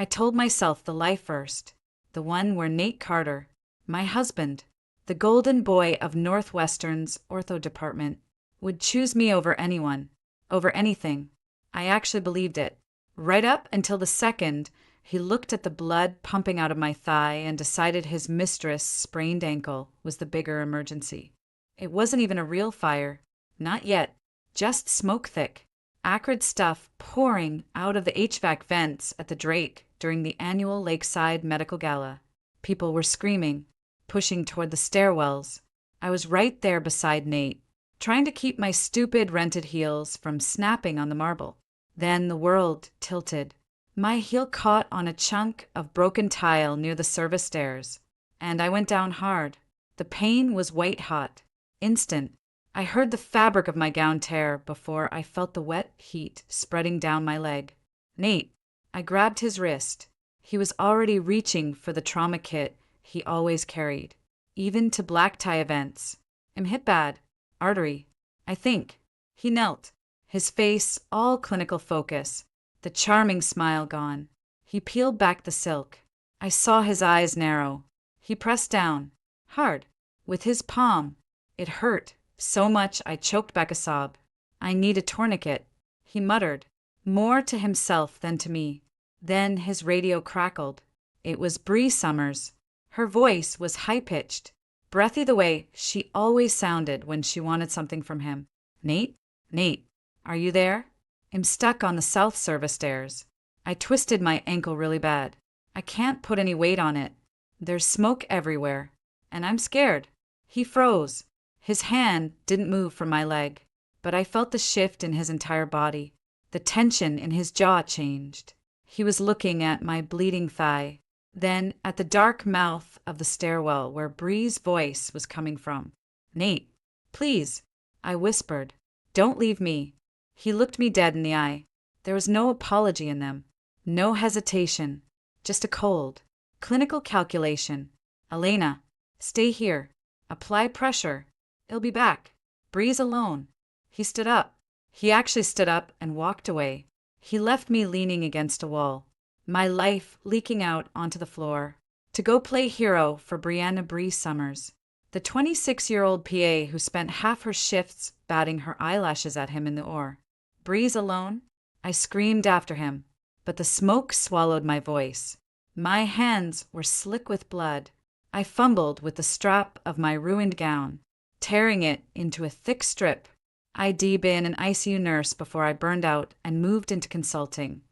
I told myself the lie first, the one where Nate Carter, my husband, the golden boy of Northwestern's ortho department, would choose me over anyone, over anything. I actually believed it. Right up until the second he looked at the blood pumping out of my thigh and decided his mistress' sprained ankle was the bigger emergency. It wasn't even a real fire. Not yet. Just smoke thick, acrid stuff pouring out of the HVAC vents at the Drake during the annual Lakeside Medical Gala. People were screaming, pushing toward the stairwells. I was right there beside Nate, trying to keep my stupid rented heels from snapping on the marble. Then the world tilted. My heel caught on a chunk of broken tile near the service stairs, and I went down hard. The pain was white hot, instant. I heard the fabric of my gown tear before I felt the wet heat spreading down my leg. Nate. I grabbed his wrist. He was already reaching for the trauma kit he always carried, even to black tie events. I'm hit bad. Artery. I think. He knelt, his face all clinical focus, the charming smile gone. He peeled back the silk. I saw his eyes narrow. He pressed down, hard, with his palm. It hurt so much I choked back a sob. I need a tourniquet, he muttered, more to himself than to me. Then his radio crackled. It was Bree Summers. Her voice was high-pitched, breathy the way she always sounded when she wanted something from him. Nate? Nate, are you there? I'm stuck on the south service stairs. I twisted my ankle really bad. I can't put any weight on it. There's smoke everywhere, and I'm scared. He froze. His hand didn't move from my leg, but I felt the shift in his entire body. The tension in his jaw changed. He was looking at my bleeding thigh, then at the dark mouth of the stairwell where Bree's voice was coming from. Nate, please, I whispered. Don't leave me. He looked me dead in the eye. There was no apology in them, no hesitation, just a cold, clinical calculation. Elena, stay here. Apply pressure. I'll be back. Bree's alone. He stood up. He actually stood up and walked away. He left me leaning against a wall, my life leaking out onto the floor, to go play hero for Brianna Bree Summers, the 26-year-old PA who spent half her shifts batting her eyelashes at him in the OR. Bree's alone? I screamed after him, but the smoke swallowed my voice. My hands were slick with blood. I fumbled with the strap of my ruined gown, tearing it into a thick strip. I'd been an ICU nurse before I burned out and moved into consulting.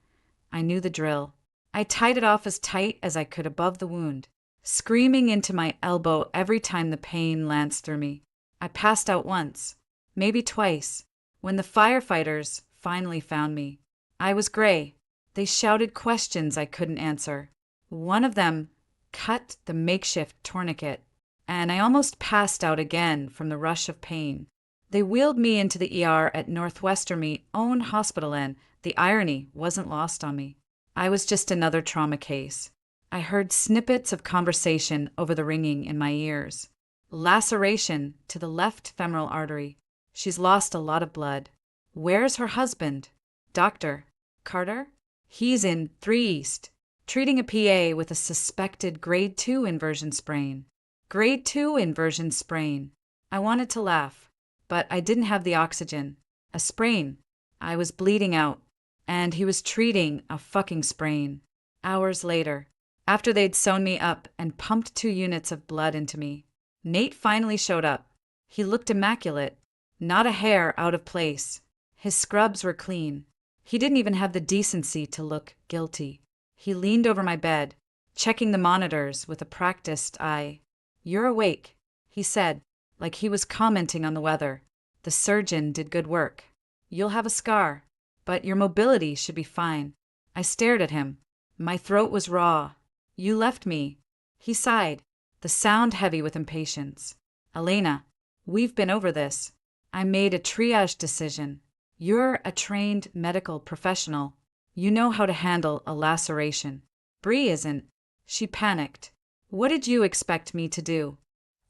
I knew the drill. I tied it off as tight as I could above the wound, screaming into my elbow every time the pain lanced through me. I passed out once, maybe twice, when the firefighters finally found me. I was gray. They shouted questions I couldn't answer. One of them cut the makeshift tourniquet, and I almost passed out again from the rush of pain. They wheeled me into the ER at Northwestern's own hospital, and the irony wasn't lost on me. I was just another trauma case. I heard snippets of conversation over the ringing in my ears. Laceration to the left femoral artery. She's lost a lot of blood. Where's her husband? Dr. Carter? He's in 3 East, treating a PA with a suspected grade 2 inversion sprain. Grade 2 inversion sprain. I wanted to laugh, but I didn't have the oxygen. A sprain. I was bleeding out, and he was treating a fucking sprain. Hours later, after they'd sewn me up and pumped 2 units of blood into me, Nate finally showed up. He looked immaculate, not a hair out of place. His scrubs were clean. He didn't even have the decency to look guilty. He leaned over my bed, checking the monitors with a practiced eye. "You're awake," he said, like he was commenting on the weather. "The surgeon did good work. You'll have a scar, but your mobility should be fine." I stared at him. My throat was raw. "You left me." He sighed, the sound heavy with impatience. "Elena, we've been over this. I made a triage decision. You're a trained medical professional. You know how to handle a laceration. Bree isn't." She panicked. "What did you expect me to do?"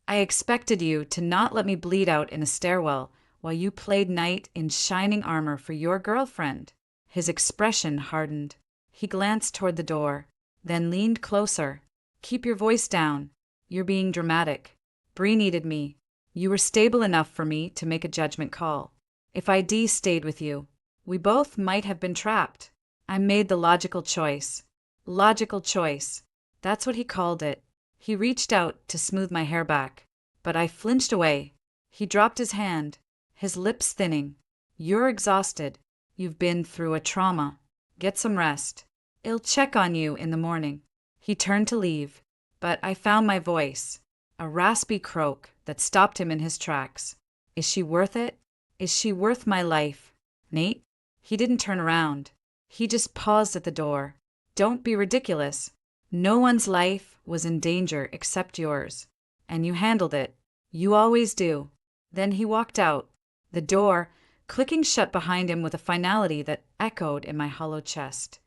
"I expected you to not let me bleed out in a stairwell while you played knight in shining armor for your girlfriend." His expression hardened. He glanced toward the door, then leaned closer. Keep your voice down. You're being dramatic. Bree needed me. You were stable enough for me to make a judgment call. If ID stayed with you, we both might have been trapped. I made the logical choice. Logical choice. That's what he called it. He reached out to smooth my hair back, but I flinched away. He dropped his hand, his lips thinning. You're exhausted. You've been through a trauma. Get some rest. I'll check on you in the morning. He turned to leave, but I found my voice, a raspy croak that stopped him in his tracks. Is she worth it? Is she worth my life? Nate? He didn't turn around. He just paused at the door. Don't be ridiculous. No one's life was in danger except yours. And you handled it. You always do. Then he walked out, the door clicking shut behind him with a finality that echoed in my hollow chest.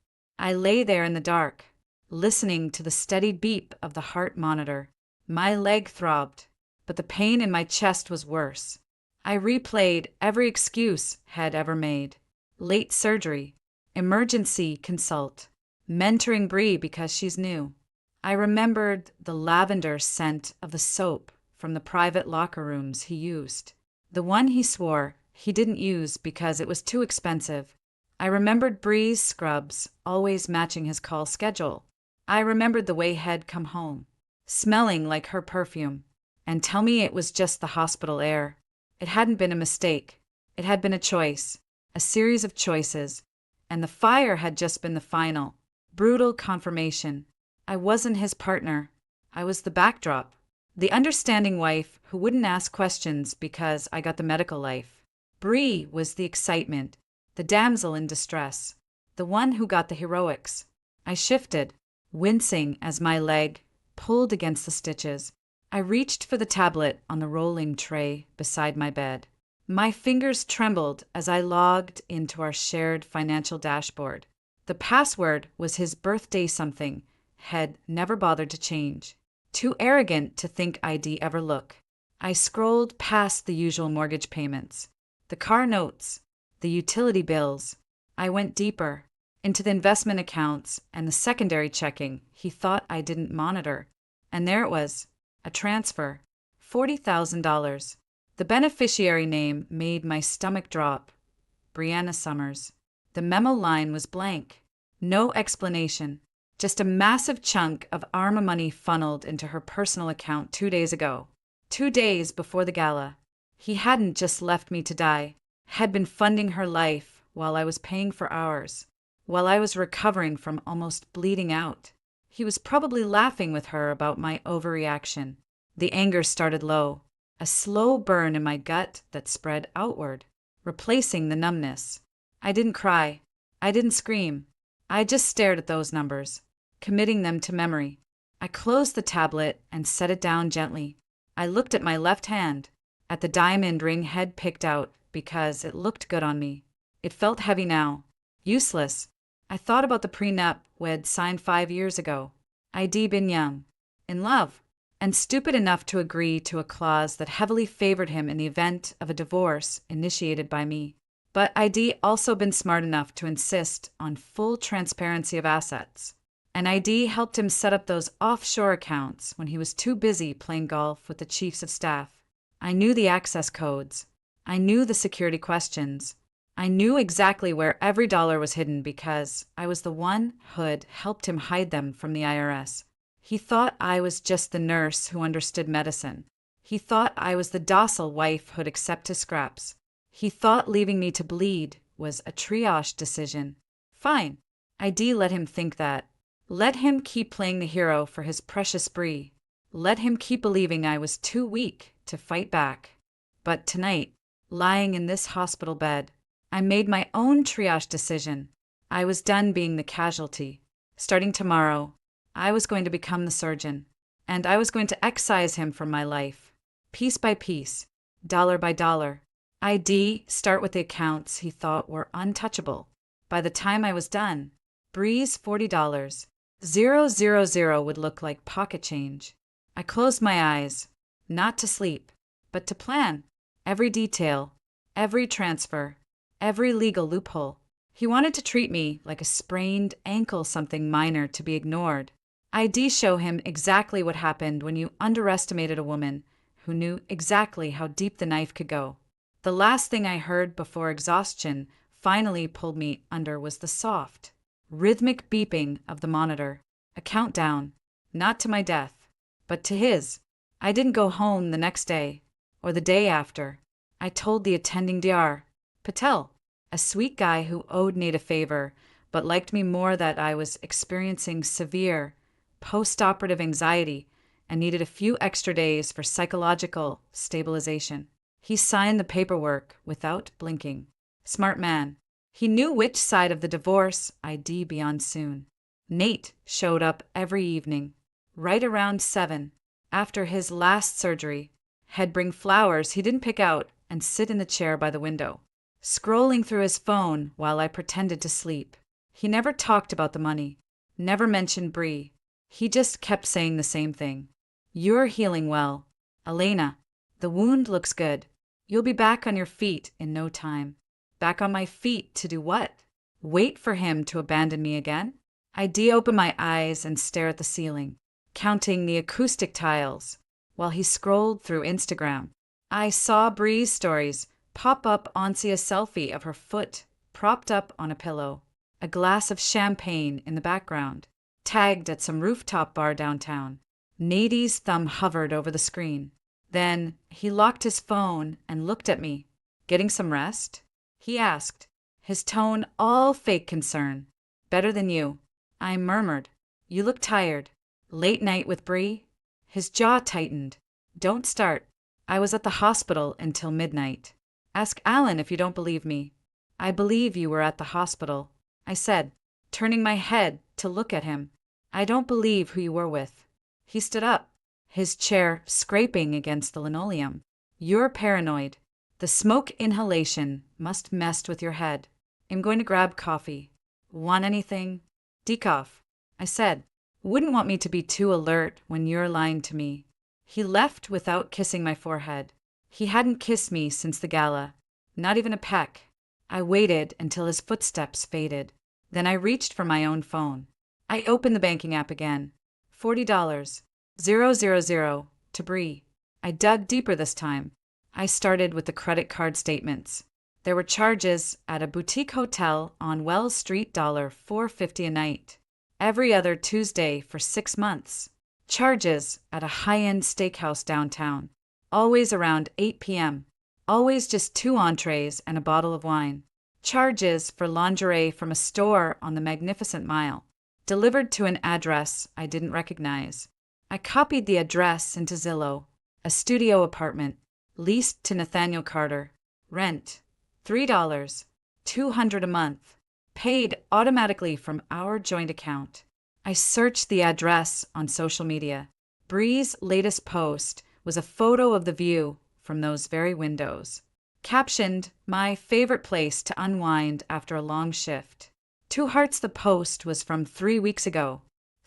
I lay there in the dark, listening to the steady beep of the heart monitor. My leg throbbed, but the pain in my chest was worse. I replayed every excuse Head ever made. Late surgery, emergency consult, mentoring Bree because she's new. I remembered the lavender scent of the soap from the private locker rooms he used. The one he swore he didn't use because it was too expensive. I remembered Bree's scrubs always matching his call schedule. I remembered the way Head come home, smelling like her perfume. And tell me it was just the hospital air. It hadn't been a mistake. It had been a choice, a series of choices. And the fire had just been the final, brutal confirmation. I wasn't his partner. I was the backdrop. The understanding wife who wouldn't ask questions because I got the medical life. Bree was the excitement, the damsel in distress, the one who got the heroics. I shifted, wincing as my leg pulled against the stitches. I reached for the tablet on the rolling tray beside my bed. My fingers trembled as I logged into our shared financial dashboard. The password was his birthday something Head never bothered to change. Too arrogant to think I'd ever look. I scrolled past the usual mortgage payments, the car notes, the utility bills. I went deeper, into the investment accounts and the secondary checking he thought I didn't monitor. And there it was, a transfer, $40,000. The beneficiary name made my stomach drop. Brianna Summers. The memo line was blank. No explanation. Just a massive chunk of Arma money funneled into her personal account 2 days ago. 2 days before the gala. He hadn't just left me to die. Had been funding her life while I was paying for ours. While I was recovering from almost bleeding out. He was probably laughing with her about my overreaction. The anger started low. A slow burn in my gut that spread outward, replacing the numbness. I didn't cry. I didn't scream. I just stared at those numbers, committing them to memory. I closed the tablet and set it down gently. I looked at my left hand, at the diamond ring Head picked out because it looked good on me. It felt heavy now. Useless. I thought about the prenup we'd signed 5 years ago. I'd been young, in love, and stupid enough to agree to a clause that heavily favored him in the event of a divorce initiated by me. But I'd also been smart enough to insist on full transparency of assets. And ID helped him set up those offshore accounts when he was too busy playing golf with the chiefs of staff. I knew the access codes. I knew the security questions. I knew exactly where every dollar was hidden because I was the one who'd helped him hide them from the IRS. He thought I was just the nurse who understood medicine. He thought I was the docile wife who'd accept his scraps. He thought leaving me to bleed was a triage decision. Fine. I'd let him think that. Let him keep playing the hero for his precious Bree. Let him keep believing I was too weak to fight back. But tonight, lying in this hospital bed, I made my own triage decision. I was done being the casualty. Starting tomorrow, I was going to become the surgeon, and I was going to excise him from my life, piece by piece, dollar by dollar. I'd start with the accounts he thought were untouchable. By the time I was done, Bree's $40, 000 would look like pocket change. I closed my eyes, not to sleep, but to plan. Every detail, every transfer, every legal loophole. He wanted to treat me like a sprained ankle, something minor to be ignored. I'd show him exactly what happened when you underestimated a woman who knew exactly how deep the knife could go. The last thing I heard before exhaustion finally pulled me under was the soft, rhythmic beeping of the monitor. A countdown, not to my death, but to his. I didn't go home the next day, or the day after. I told the attending Dr. Patel, a sweet guy who owed Nate a favor, but liked me more, that I was experiencing severe post-operative anxiety and needed a few extra days for psychological stabilization. He signed the paperwork without blinking. Smart man. He knew which side of the divorce I'd be on soon. Nate showed up every evening, right around 7, after his last surgery. He'd bring flowers he didn't pick out and sit in the chair by the window, scrolling through his phone while I pretended to sleep. He never talked about the money, never mentioned Bree. He just kept saying the same thing. You're healing well, Elena. The wound looks good. You'll be back on your feet in no time. Back on my feet to do what? Wait for him to abandon me again? I'd open my eyes and stare at the ceiling, counting the acoustic tiles, while he scrolled through Instagram. I saw Bree's stories pop up onto a selfie of her foot propped up on a pillow, a glass of champagne in the background, tagged at some rooftop bar downtown. Nate's thumb hovered over the screen. Then he locked his phone and looked at me. Getting some rest? He asked, his tone all fake concern. Better than you, I murmured. You look tired. Late night with Bree? His jaw tightened. Don't start. I was at the hospital until midnight. Ask Alan if you don't believe me. I believe you were at the hospital, I said, turning my head to look at him. I don't believe who you were with. He stood up, his chair scraping against the linoleum. You're paranoid. The smoke inhalation must messed with your head. I'm going to grab coffee. Want anything? Decaf, I said. Wouldn't want me to be too alert when you're lying to me. He left without kissing my forehead. He hadn't kissed me since the gala, not even a peck. I waited until his footsteps faded. Then I reached for my own phone. I opened the banking app again. $40. 000 to Bree. I dug deeper this time. I started with the credit card statements. There were charges at a boutique hotel on Wells Street, $4.50 a night. Every other Tuesday for 6 months. Charges at a high-end steakhouse downtown. Always around 8 p.m. Always just 2 entrees and a bottle of wine. Charges for lingerie from a store on the Magnificent Mile. Delivered to an address I didn't recognize. I copied the address into Zillow. A studio apartment, leased to Nathaniel Carter. Rent, $3, $200 a month. Paid automatically from our joint account. I searched the address on social media. Bree's latest post was a photo of the view from those very windows. Captioned, my favorite place to unwind after a long shift. 2 hearts. The post was from 3 weeks ago.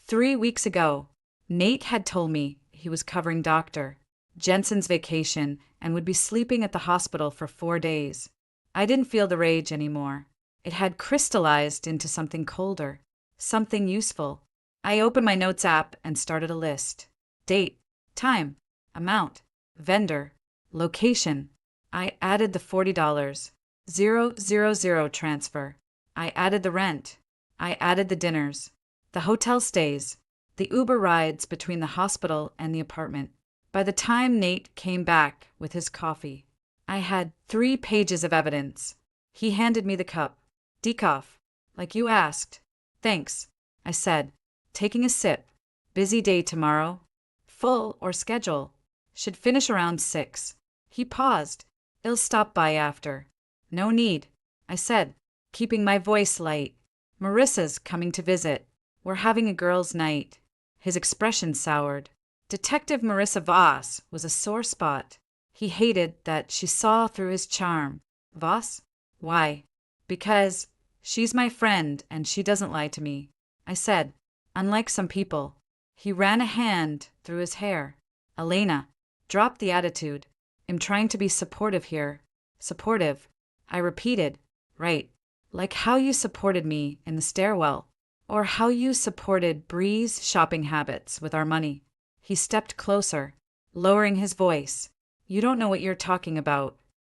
3 weeks ago. Nate had told me he was covering Dr. Jensen's vacation and would be sleeping at the hospital for 4 days. I didn't feel the rage anymore. It had crystallized into something colder, something useful. I opened my notes app and started a list. Date, time, amount, vendor, location. I added the $40. 000 transfer. I added the rent. I added the dinners, the hotel stays, the Uber rides between the hospital and the apartment. By the time Nate came back with his coffee, I had 3 pages of evidence. He handed me the cup. Decaf, like you asked. Thanks, I said, taking a sip. Busy day tomorrow? Full or schedule? Should finish around 6. He paused. I'll stop by after. No need, I said, keeping my voice light. Marissa's coming to visit. We're having a girls' night. His expression soured. Detective Marissa Voss was a sore spot. He hated that she saw through his charm. Voss? Why? Because she's my friend and she doesn't lie to me, I said, unlike some people. He ran a hand through his hair. Elena, drop the attitude. I'm trying to be supportive here. Supportive. I repeated. Right. Like how you supported me in the stairwell, or how you supported Bree's shopping habits with our money. He stepped closer, lowering his voice. You don't know what you're talking about.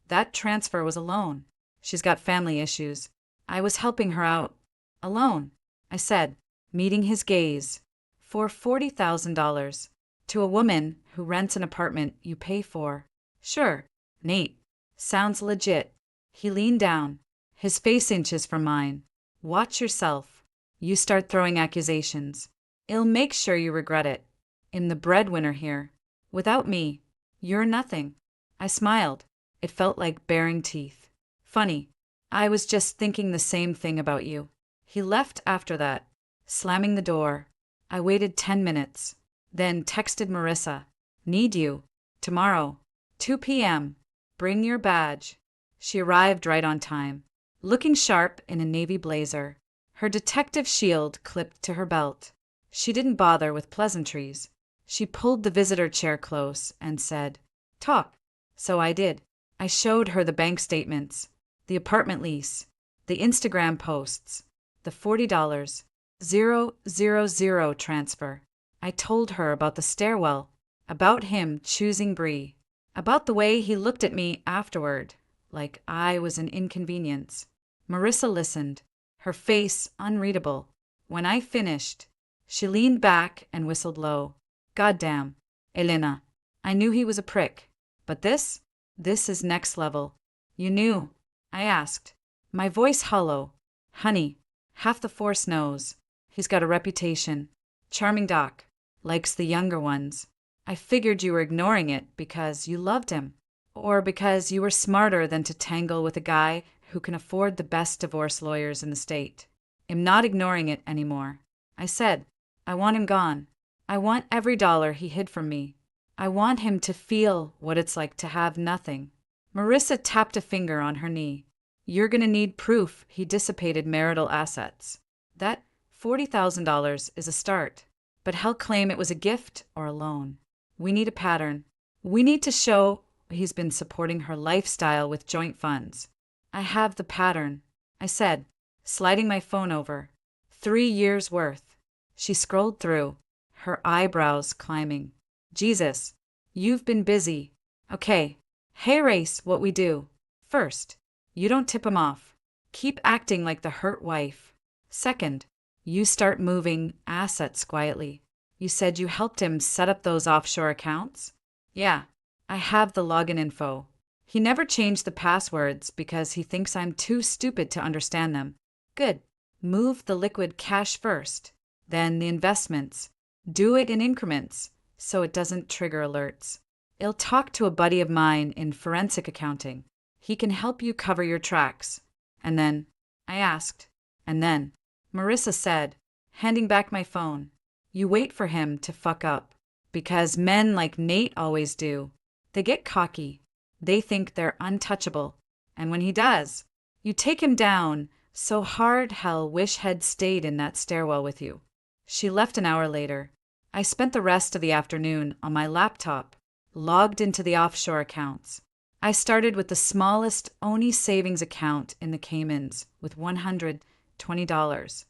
That transfer was a loan. She's got family issues. I was helping her out. Alone, I said, meeting his gaze. For $40,000. To a woman who rents an apartment you pay for. Sure, Nate. Sounds legit. He leaned down, his face inches from mine. Watch yourself. You start throwing accusations. I'll make sure you regret it. I'm the breadwinner here. Without me, you're nothing. I smiled. It felt like baring teeth. Funny. I was just thinking the same thing about you. He left after that, slamming the door. I waited 10 minutes, then texted Marissa. Need you. Tomorrow. 2 p.m. Bring your badge. She arrived right on time, looking sharp in a navy blazer, her detective shield clipped to her belt. She didn't bother with pleasantries. She pulled the visitor chair close and said, Talk. So I did. I showed her the bank statements, the apartment lease, the Instagram posts, the $40,000 transfer. I told her about the stairwell, about him choosing Bree, about the way he looked at me afterward, like I was an inconvenience. Marissa listened, her face unreadable. When I finished, she leaned back and whistled low. Goddamn, Elena. I knew he was a prick. But this is next level. You knew? I asked, my voice hollow. Honey, half the force knows. He's got a reputation. Charming doc. Likes the younger ones. I figured you were ignoring it because you loved him. Or because you were smarter than to tangle with a guy who can afford the best divorce lawyers in the state. I'm not ignoring it anymore. I said, I want him gone. I want every dollar he hid from me. I want him to feel what it's like to have nothing. Marissa tapped a finger on her knee. You're gonna need proof he dissipated marital assets. That $40,000 is a start, but he'll claim it was a gift or a loan. We need a pattern. We need to show he's been supporting her lifestyle with joint funds. I have the pattern, I said, sliding my phone over. 3 years' worth. She scrolled through, her eyebrows climbing. Jesus, you've been busy. Okay, hey race, what we do. First, you don't tip him off. Keep acting like the hurt wife. Second, you start moving assets quietly. You said you helped him set up those offshore accounts? Yeah, I have the login info. He never changed the passwords because he thinks I'm too stupid to understand them. Good. Move the liquid cash first, then the investments. Do it in increments, so it doesn't trigger alerts. I'll talk to a buddy of mine in forensic accounting. He can help you cover your tracks. And then, I asked, and then, Marissa said, handing back my phone, you wait for him to fuck up. Because men like Nate always do. They get cocky. They think they're untouchable. And when he does, you take him down so hard hell wish had stayed in that stairwell with you. She left an hour later. I spent the rest of the afternoon on my laptop, logged into the offshore accounts. I started with the smallest ONI savings account in the Caymans with $120.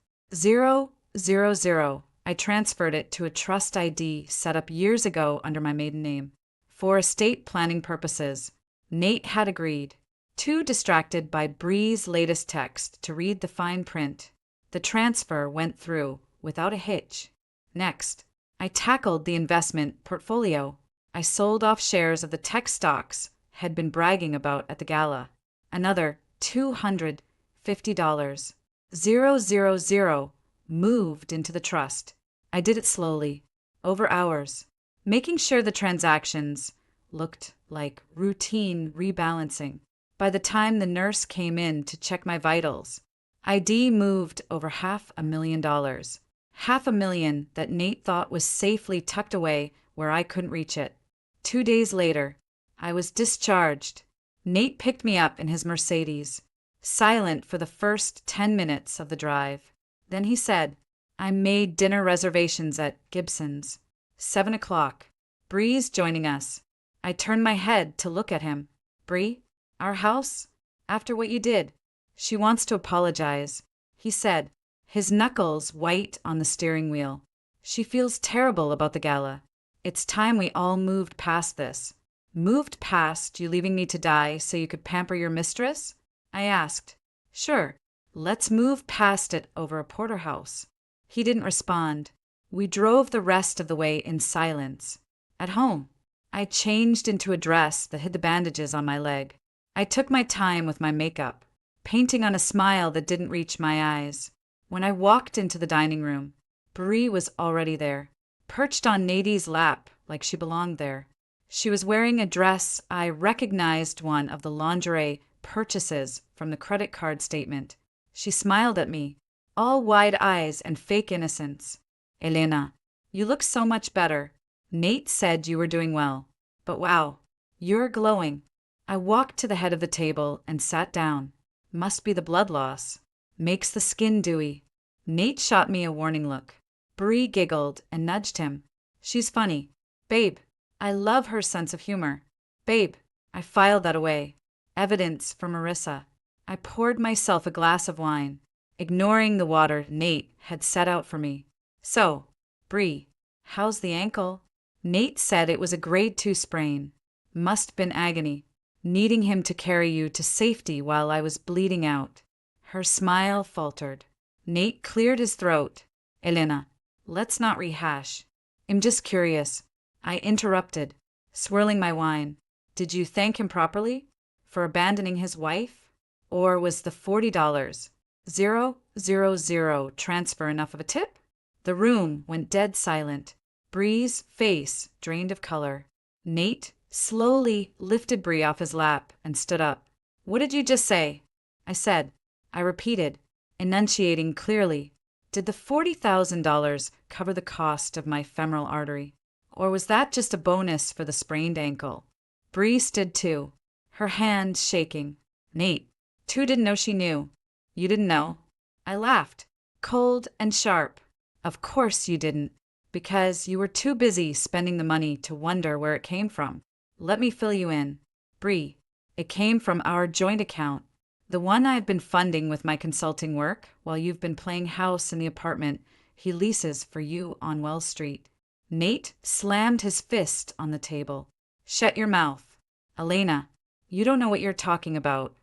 000. I transferred it to a trust ID set up years ago under my maiden name. For estate planning purposes, Nate had agreed. Too distracted by Bree's latest text to read the fine print, the transfer went through without a hitch. Next, I tackled the investment portfolio. I sold off shares of the tech stocks had been bragging about at the gala. Another $250. 000 moved into the trust. I did it slowly, over hours, making sure the transactions looked like routine rebalancing. By the time the nurse came in to check my vitals, ID moved over $500,000. $500,000 that Nate thought was safely tucked away where I couldn't reach it. 2 days later, I was discharged. Nate picked me up in his Mercedes, silent for the first 10 minutes of the drive. Then he said, I made dinner reservations at Gibson's. 7 o'clock. Bree's joining us. I turned my head to look at him. Bree? Our house? After what you did? She wants to apologize, he said, his knuckles white on the steering wheel. She feels terrible about the gala. It's time we all moved past this. Moved past you leaving me to die so you could pamper your mistress? I asked. Sure, let's move past it over a porterhouse. He didn't respond. We drove the rest of the way in silence. At home, I changed into a dress that hid the bandages on my leg. I took my time with my makeup, painting on a smile that didn't reach my eyes. When I walked into the dining room, Bree was already there, perched on Nadine's lap like she belonged there. She was wearing a dress I recognized, one of the lingerie purchases from the credit card statement. She smiled at me, all wide eyes and fake innocence. Elena, you look so much better. Nate said you were doing well. But wow, you're glowing. I walked to the head of the table and sat down. Must be the blood loss. Makes the skin dewy. Nate shot me a warning look. Bree giggled and nudged him. She's funny. Babe, I love her sense of humor. Babe, I filed that away. Evidence for Marissa. I poured myself a glass of wine, ignoring the water Nate had set out for me. So, Bree, how's the ankle? Nate said it was a grade 2 sprain. Must been agony, needing him to carry you to safety while I was bleeding out. Her smile faltered. Nate cleared his throat. Elena, let's not rehash. I'm just curious. I interrupted, swirling my wine. Did you thank him properly? For abandoning his wife? Or was the $40,000 transfer enough of a tip? The room went dead silent. Bree's face drained of color. Nate slowly lifted Bree off his lap and stood up. What did you just say? I said. I repeated, enunciating clearly. Did the $40,000 cover the cost of my femoral artery? Or was that just a bonus for the sprained ankle? Bree stood too, her hand shaking. Nate, Tu didn't know she knew. You didn't know? I laughed, cold and sharp. Of course you didn't, because you were too busy spending the money to wonder where it came from. Let me fill you in. Bree, it came from our joint account, the one I've been funding with my consulting work while you've been playing house in the apartment he leases for you on Wells Street. Nate slammed his fist on the table. Shut your mouth. Elena, you don't know what you're talking about.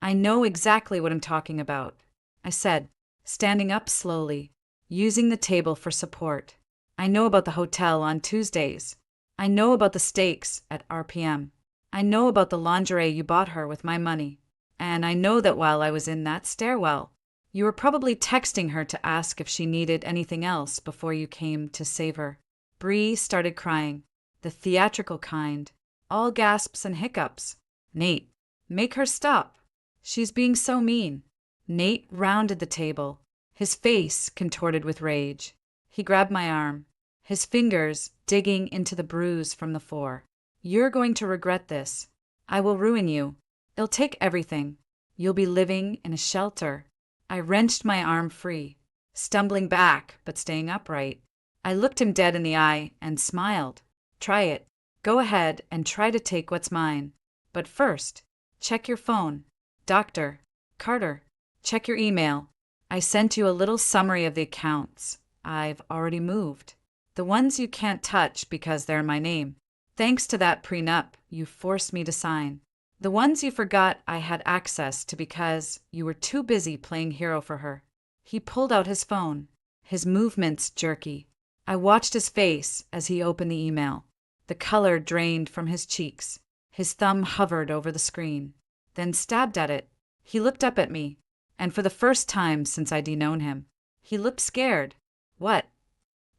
I know exactly what I'm talking about, I said, standing up slowly, using the table for support. I know about the hotel on Tuesdays. I know about the steaks at RPM. I know about the lingerie you bought her with my money. And I know that while I was in that stairwell, you were probably texting her to ask if she needed anything else before you came to save her. Bree started crying, the theatrical kind, all gasps and hiccups. Nate, make her stop. She's being so mean. Nate rounded the table, his face contorted with rage. He grabbed my arm, his fingers digging into the bruise from the floor. You're going to regret this. I will ruin you. It'll take everything. You'll be living in a shelter. I wrenched my arm free, stumbling back but staying upright. I looked him dead in the eye and smiled. Try it. Go ahead and try to take what's mine. But first, check your phone. Dr. Carter, check your email. I sent you a little summary of the accounts I've already moved. The ones you can't touch because they're in my name. Thanks to that prenup you forced me to sign. The ones you forgot I had access to because you were too busy playing hero for her. He pulled out his phone, his movements jerky. I watched his face as he opened the email. The color drained from his cheeks. His thumb hovered over the screen, then stabbed at it. He looked up at me, and for the first time since I'd known him, he looked scared. What?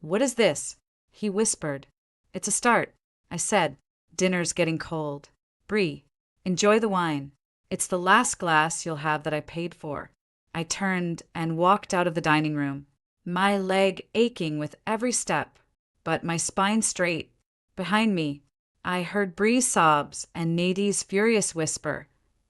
What is this? He whispered. It's a start, I said. Dinner's getting cold. Bree, enjoy the wine. It's the last glass you'll have that I paid for. I turned and walked out of the dining room, my leg aching with every step, but my spine straight. Behind me, I heard Bree's sobs and Nadine's furious whisper,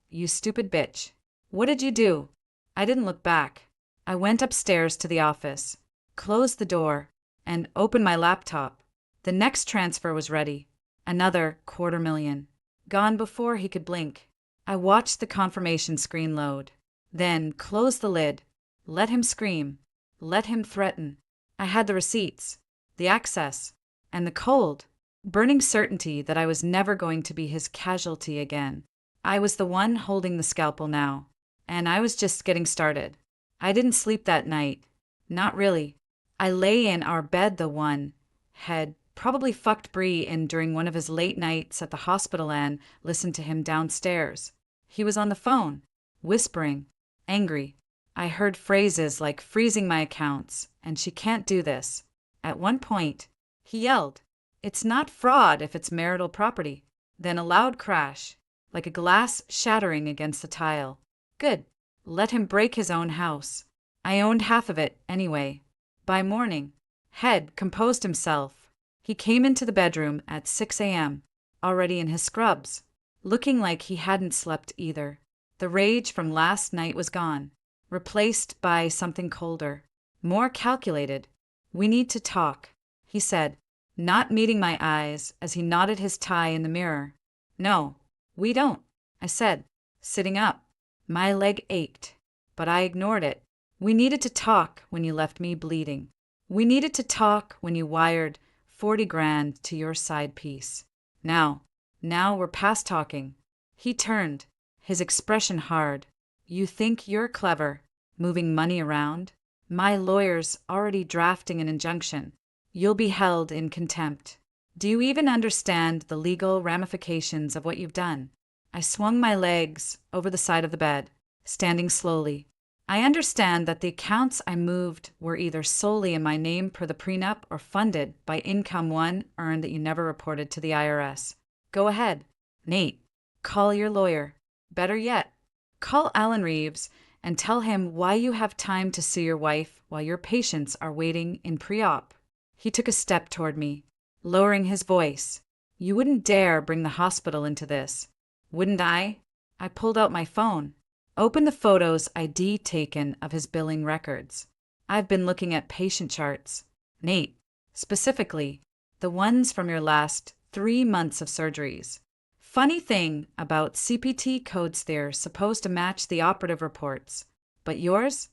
"You stupid bitch. What did you do?" I didn't look back. I went upstairs to the office, closed the door, and opened my laptop. The next transfer was ready. Another $250,000. Gone before he could blink. I watched the confirmation screen load. Then close the lid. Let him scream. Let him threaten. I had the receipts, the access, and the cold, burning certainty that I was never going to be his casualty again. I was the one holding the scalpel now, and I was just getting started. I didn't sleep that night. Not really. I lay in our bed the one had probably fucked Bree in during one of his late nights at the hospital and listened to him downstairs. He was on the phone, whispering, angry. I heard phrases like freezing my accounts, and she can't do this. At one point, he yelled, "It's not fraud if it's marital property." Then a loud crash, like a glass shattering against the tile. Good. Let him break his own house. I owned half of it, anyway. By morning, Head composed himself. He came into the bedroom at 6 a.m., already in his scrubs, looking like he hadn't slept either. The rage from last night was gone, replaced by something colder, more calculated. "We need to talk," he said, not meeting my eyes as he knotted his tie in the mirror. "No, we don't," I said, sitting up. My leg ached, but I ignored it. "We needed to talk when you left me bleeding. We needed to talk when you wired 40 grand to your side piece. Now we're past talking." He turned, his expression hard. "You think you're clever, moving money around? My lawyer's already drafting an injunction. You'll be held in contempt. Do you even understand the legal ramifications of what you've done?" I swung my legs over the side of the bed, standing slowly. "I understand that the accounts I moved were either solely in my name per the prenup or funded by income one earned that you never reported to the IRS. Go ahead. Nate, call your lawyer. Better yet, call Alan Reeves and tell him why you have time to sue your wife while your patients are waiting in pre-op." He took a step toward me, lowering his voice. "You wouldn't dare bring the hospital into this, wouldn't I?" I pulled out my phone, opened the photos I'd taken of his billing records. "I've been looking at patient charts, Nate, specifically the ones from your last 3 months of surgeries. Funny thing about CPT codes, they're supposed to match the operative reports, but yours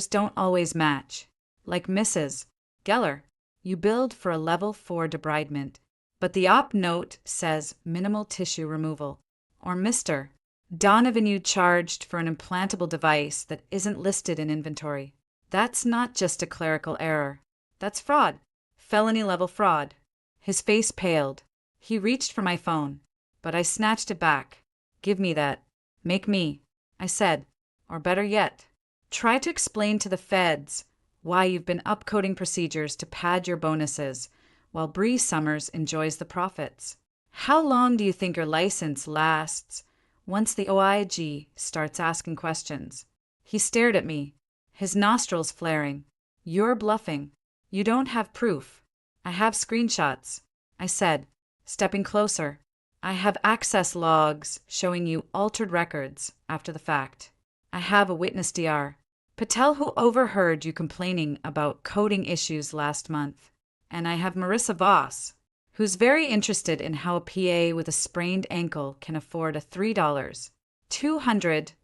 don't always match. Like Mrs. Geller, you billed for a level 4 debridement, but the op note says minimal tissue removal. Or Mr. Donovan, you charged for an implantable device that isn't listed in inventory. That's not just a clerical error. That's fraud. Felony level fraud." His face paled. He reached for my phone, but I snatched it back. "Give me that. Make me," I said. "Or better yet, try to explain to the feds why you've been upcoding procedures to pad your bonuses while Bree Summers enjoys the profits. How long do you think your license lasts once the OIG starts asking questions?" He stared at me, his nostrils flaring. "You're bluffing. You don't have proof." "I have screenshots," I said, stepping closer. "I have access logs showing you altered records after the fact. I have a witness DR, Patel, who overheard you complaining about coding issues last month. And I have Marissa Voss, who's very interested in how a PA with a sprained ankle can afford a $3,200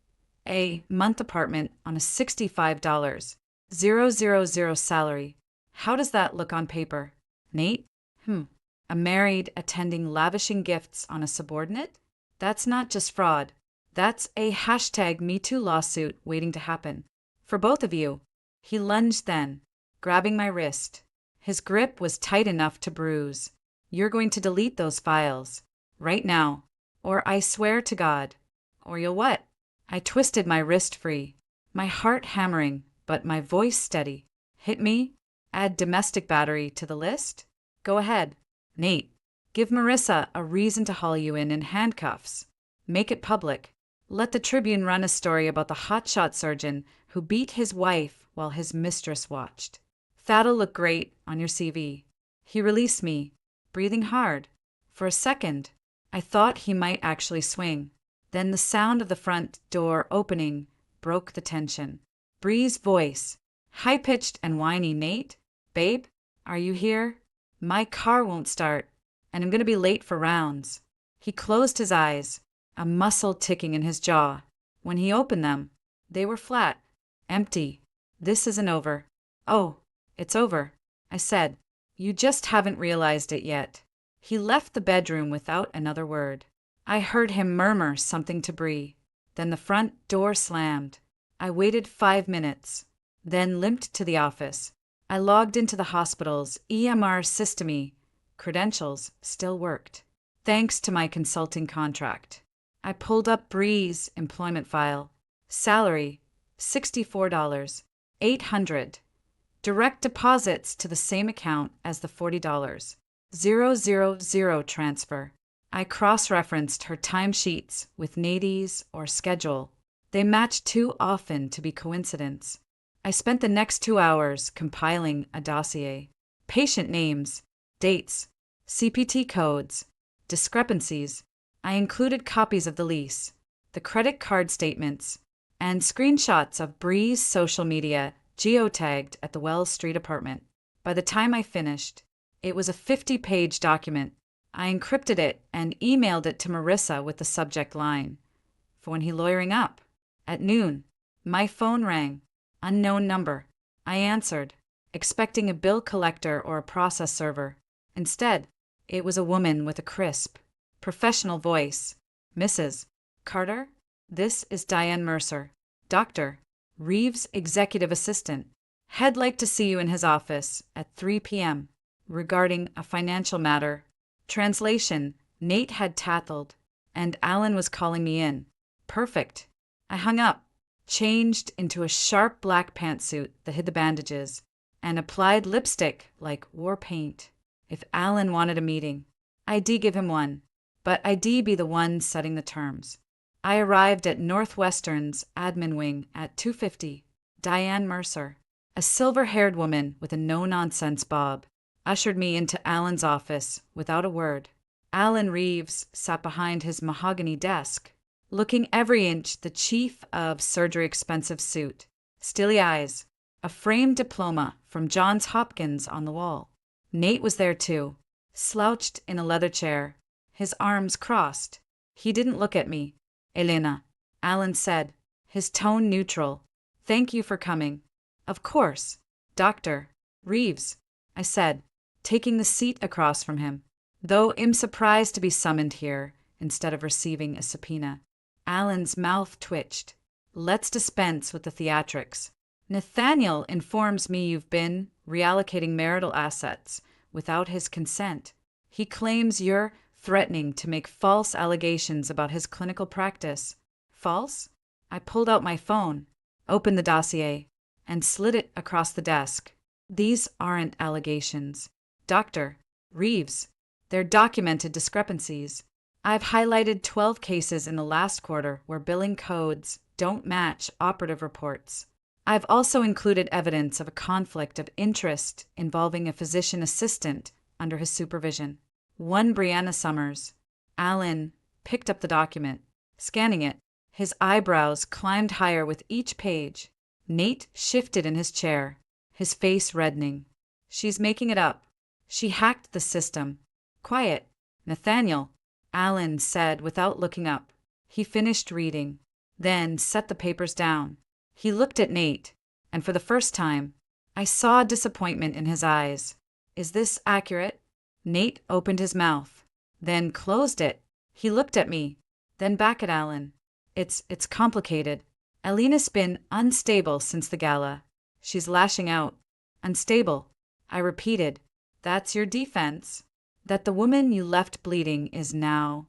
a month apartment on a $65,000 salary. How does that look on paper, Nate? A married attending lavishing gifts on a subordinate? That's not just fraud. That's a #MeToo lawsuit waiting to happen. For both of you." He lunged then, grabbing my wrist. His grip was tight enough to bruise. "You're going to delete those files. Right now. Or I swear to God." "Or you'll what?" I twisted my wrist free, my heart hammering, but my voice steady. "Hit me? Add domestic battery to the list? Go ahead. Nate, give Marissa a reason to haul you in handcuffs. Make it public. Let the Tribune run a story about the hotshot surgeon who beat his wife while his mistress watched. That'll look great on your CV." He released me, breathing hard. For a second, I thought he might actually swing. Then the sound of the front door opening broke the tension. Bree's voice, high-pitched and whiny. "Nate? Babe? Are you here? My car won't start, and I'm going to be late for rounds." He closed his eyes, a muscle ticking in his jaw. When he opened them, They were flat. Empty. This isn't over. Oh, it's over, I said. You just haven't realized it yet. He left the bedroom without another word. I heard him murmur something to Bree. Then the front door slammed. I waited 5 minutes, then limped to the office. I logged into the hospital's EMR system. Credentials still worked, thanks to my consulting contract. I pulled up Bree's employment file. Salary, $64,800. Direct deposits to the same account as the $40. 000 transfer. I cross-referenced her timesheets with Nate's or schedule. They matched too often to be coincidence. I spent the next 2 hours compiling a dossier. Patient names, dates, CPT codes, discrepancies. I included copies of the lease, the credit card statements, and screenshots of Bree's social media geotagged at the Wells Street apartment. By the time I finished, it was a 50-page document. I encrypted it and emailed it to Marissa with the subject line, "For when he lawyering up." At noon, my phone rang. Unknown number. I answered, expecting a bill collector or a process server. Instead, it was a woman with a crisp, professional voice. "Mrs. Carter, this is Diane Mercer, Dr. Reeves' executive assistant. He'd like to see you in his office at 3 p.m. regarding a financial matter." Translation: Nate had tattled, and Alan was calling me in. Perfect. I hung up, changed into a sharp black pantsuit that hid the bandages, and applied lipstick like war paint. If Alan wanted a meeting, I'd give him one, but I'd be the one setting the terms. I arrived at Northwestern's admin wing at 2:50. Diane Mercer, a silver-haired woman with a no-nonsense bob, ushered me into Alan's office without a word. Alan Reeves sat behind his mahogany desk, looking every inch the chief of surgery expensive suit. Steely eyes, a framed diploma from Johns Hopkins on the wall. Nate was there too, slouched in a leather chair, his arms crossed. He didn't look at me. "Elena," Alan said, his tone neutral. "Thank you for coming." "Of course, Dr. Reeves," I said, taking the seat across from him, though I'm surprised to be summoned here instead of receiving a subpoena. Alan's mouth twitched. "Let's dispense with the theatrics. Nathaniel informs me you've been reallocating marital assets without his consent. He claims you're threatening to make false allegations about his clinical practice." "False?" I pulled out my phone, opened the dossier, and slid it across the desk. "These aren't allegations, Dr. Reeves. They're documented discrepancies. I've highlighted 12 cases in the last quarter where billing codes don't match operative reports. I've also included evidence of a conflict of interest involving a physician assistant under his supervision. One Brianna Summers." Alan picked up the document, scanning it. His eyebrows climbed higher with each page. Nate shifted in his chair, his face reddening. "She's making it up. She hacked the system." "Quiet, Nathaniel," Alan said without looking up. He finished reading, then set the papers down. He looked at Nate, and for the first time, I saw disappointment in his eyes. "Is this accurate?" Nate opened his mouth, then closed it. He looked at me, then back at Alan. It's complicated. Elena's been unstable since the gala. She's lashing out." "Unstable," I repeated. "That's your defense? That the woman you left bleeding is now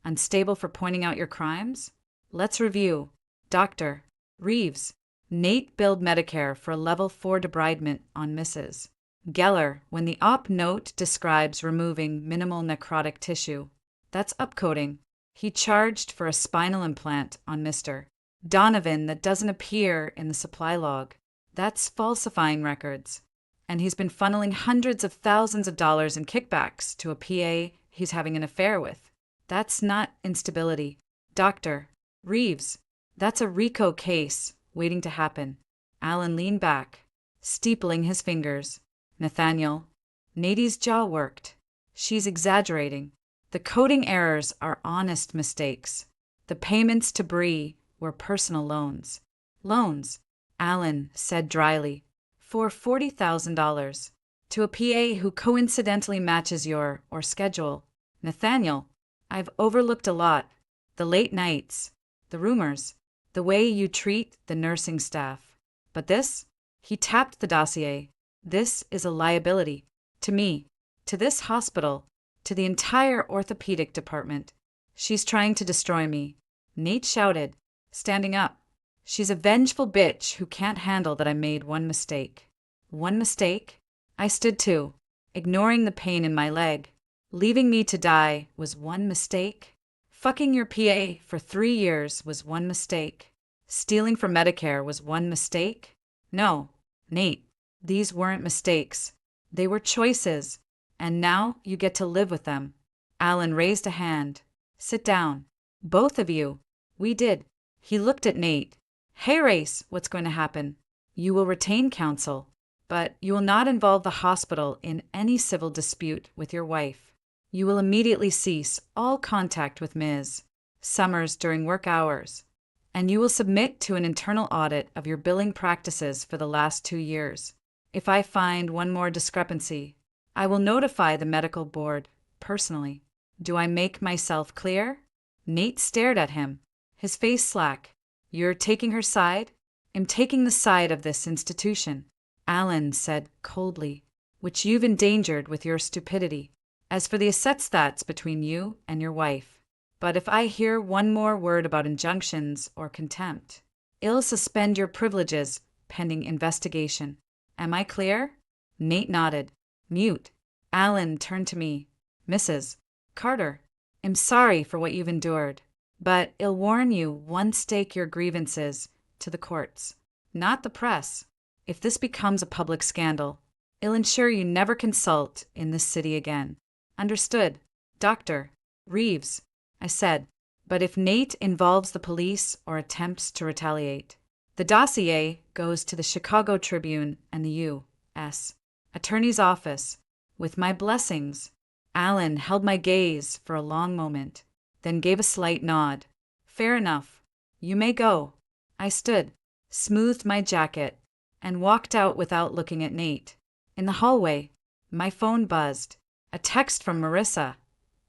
unstable for pointing out your crimes? Let's review. Dr. Reeves, Nate billed Medicare for a level 4 debridement on Mrs. Geller when the op note describes removing minimal necrotic tissue. That's upcoding. He charged for a spinal implant on Mr. Donovan that doesn't appear in the supply log. That's falsifying records. And he's been funneling hundreds of thousands of dollars in kickbacks to a PA he's having an affair with. That's not instability. Dr. Reeves, that's a RICO case waiting to happen." Alan leaned back, steepling his fingers. "Nathaniel." Nady's jaw worked. "She's exaggerating. The coding errors are honest mistakes. The payments to Bree were personal loans. Loans, Alan said dryly. For $40,000. To a PA who coincidentally matches your or schedule. Nathaniel, I've overlooked a lot. The late nights, the rumors, the way you treat the nursing staff. But this? He tapped the dossier. This is a liability. To me, to this hospital, to the entire orthopedic department. She's trying to destroy me. Nate shouted, standing up. She's a vengeful bitch who can't handle that I made one mistake. One mistake? I stood too, ignoring the pain in my leg. Leaving me to die was one mistake. Fucking your PA for 3 years was one mistake. Stealing from Medicare was one mistake? No, Nate, these weren't mistakes. They were choices, and now you get to live with them. Alan raised a hand. Sit down. Both of you. We did. He looked at Nate. Hey, Race, what's going to happen? You will retain counsel, but you will not involve the hospital in any civil dispute with your wife. You will immediately cease all contact with Ms. Summers during work hours, and you will submit to an internal audit of your billing practices for the last 2 years. If I find one more discrepancy, I will notify the medical board personally. Do I make myself clear? Nate stared at him, his face slack. You're taking her side? I'm taking the side of this institution, Alan said coldly, which you've endangered with your stupidity. As for the assets that's between you and your wife. But if I hear one more word about injunctions or contempt, I'll suspend your privileges pending investigation. Am I clear? Nate nodded. Mute. Alan turned to me. Mrs. Carter, I'm sorry for what you've endured, but I'll warn you, once take your grievances to the courts, not the press. If this becomes a public scandal, I'll ensure you never consult in this city again. Understood, Dr. Reeves, I said. But if Nate involves the police or attempts to retaliate, the dossier goes to the Chicago Tribune and the U.S. Attorney's Office. With my blessings. Alan held my gaze for a long moment, then gave a slight nod. Fair enough. You may go. I stood, smoothed my jacket, and walked out without looking at Nate. In the hallway, my phone buzzed. A text from Marissa.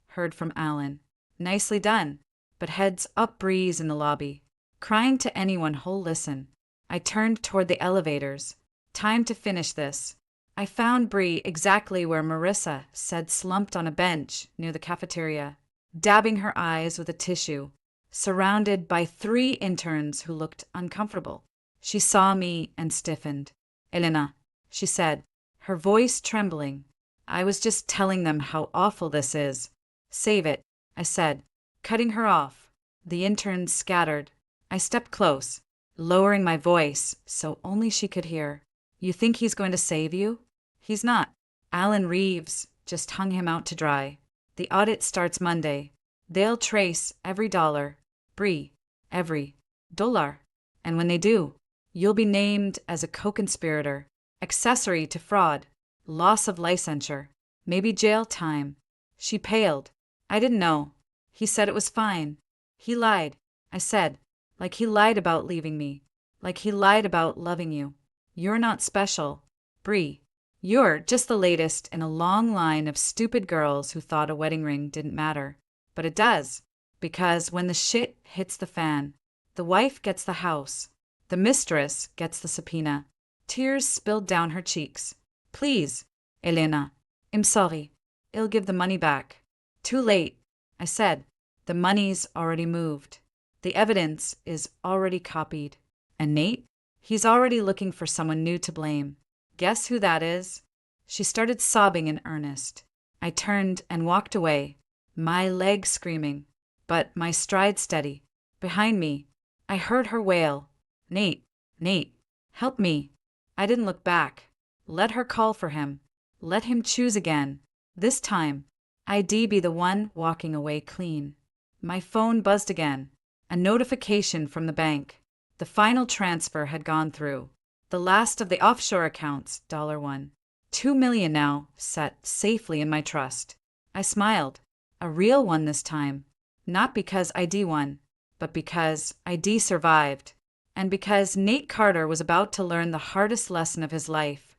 Heard from Alan. Nicely done. But heads up breeze in the lobby. Crying to anyone who'll listen. I turned toward the elevators. Time to finish this. I found Bree exactly where Marissa said, slumped on a bench near the cafeteria, dabbing her eyes with a tissue, surrounded by 3 interns who looked uncomfortable. She saw me and stiffened. Elena, she said, her voice trembling. I was just telling them how awful this is. Save it, I said, cutting her off. The interns scattered. I stepped close, lowering my voice so only she could hear. You think he's going to save you? He's not. Alan Reeves just hung him out to dry. The audit starts Monday. They'll trace every dollar. Bree, every dollar. And when they do, you'll be named as a co-conspirator, accessory to fraud, loss of licensure, maybe jail time. She paled. I didn't know. He said it was fine. He lied, I said, like he lied about leaving me, like he lied about loving you. You're not special, Bree. You're just the latest in a long line of stupid girls who thought a wedding ring didn't matter. But it does, because when the shit hits the fan, the wife gets the house, the mistress gets the subpoena. Tears spilled down her cheeks. Please, Elena, I'm sorry. I'll give the money back. Too late, I said. The money's already moved. The evidence is already copied. And Nate? He's already looking for someone new to blame. Guess who that is? She started sobbing in earnest. I turned and walked away, my leg screaming, but my stride steady. Behind me, I heard her wail. Nate, Nate, help me. I didn't look back. Let her call for him. Let him choose again. This time, I'd be the one walking away clean. My phone buzzed again. A notification from the bank. The final transfer had gone through. The last of the offshore accounts, $1. $2 million now, set safely in my trust. I smiled. A real one this time. Not because ID won, but because ID survived. And because Nate Carter was about to learn the hardest lesson of his life: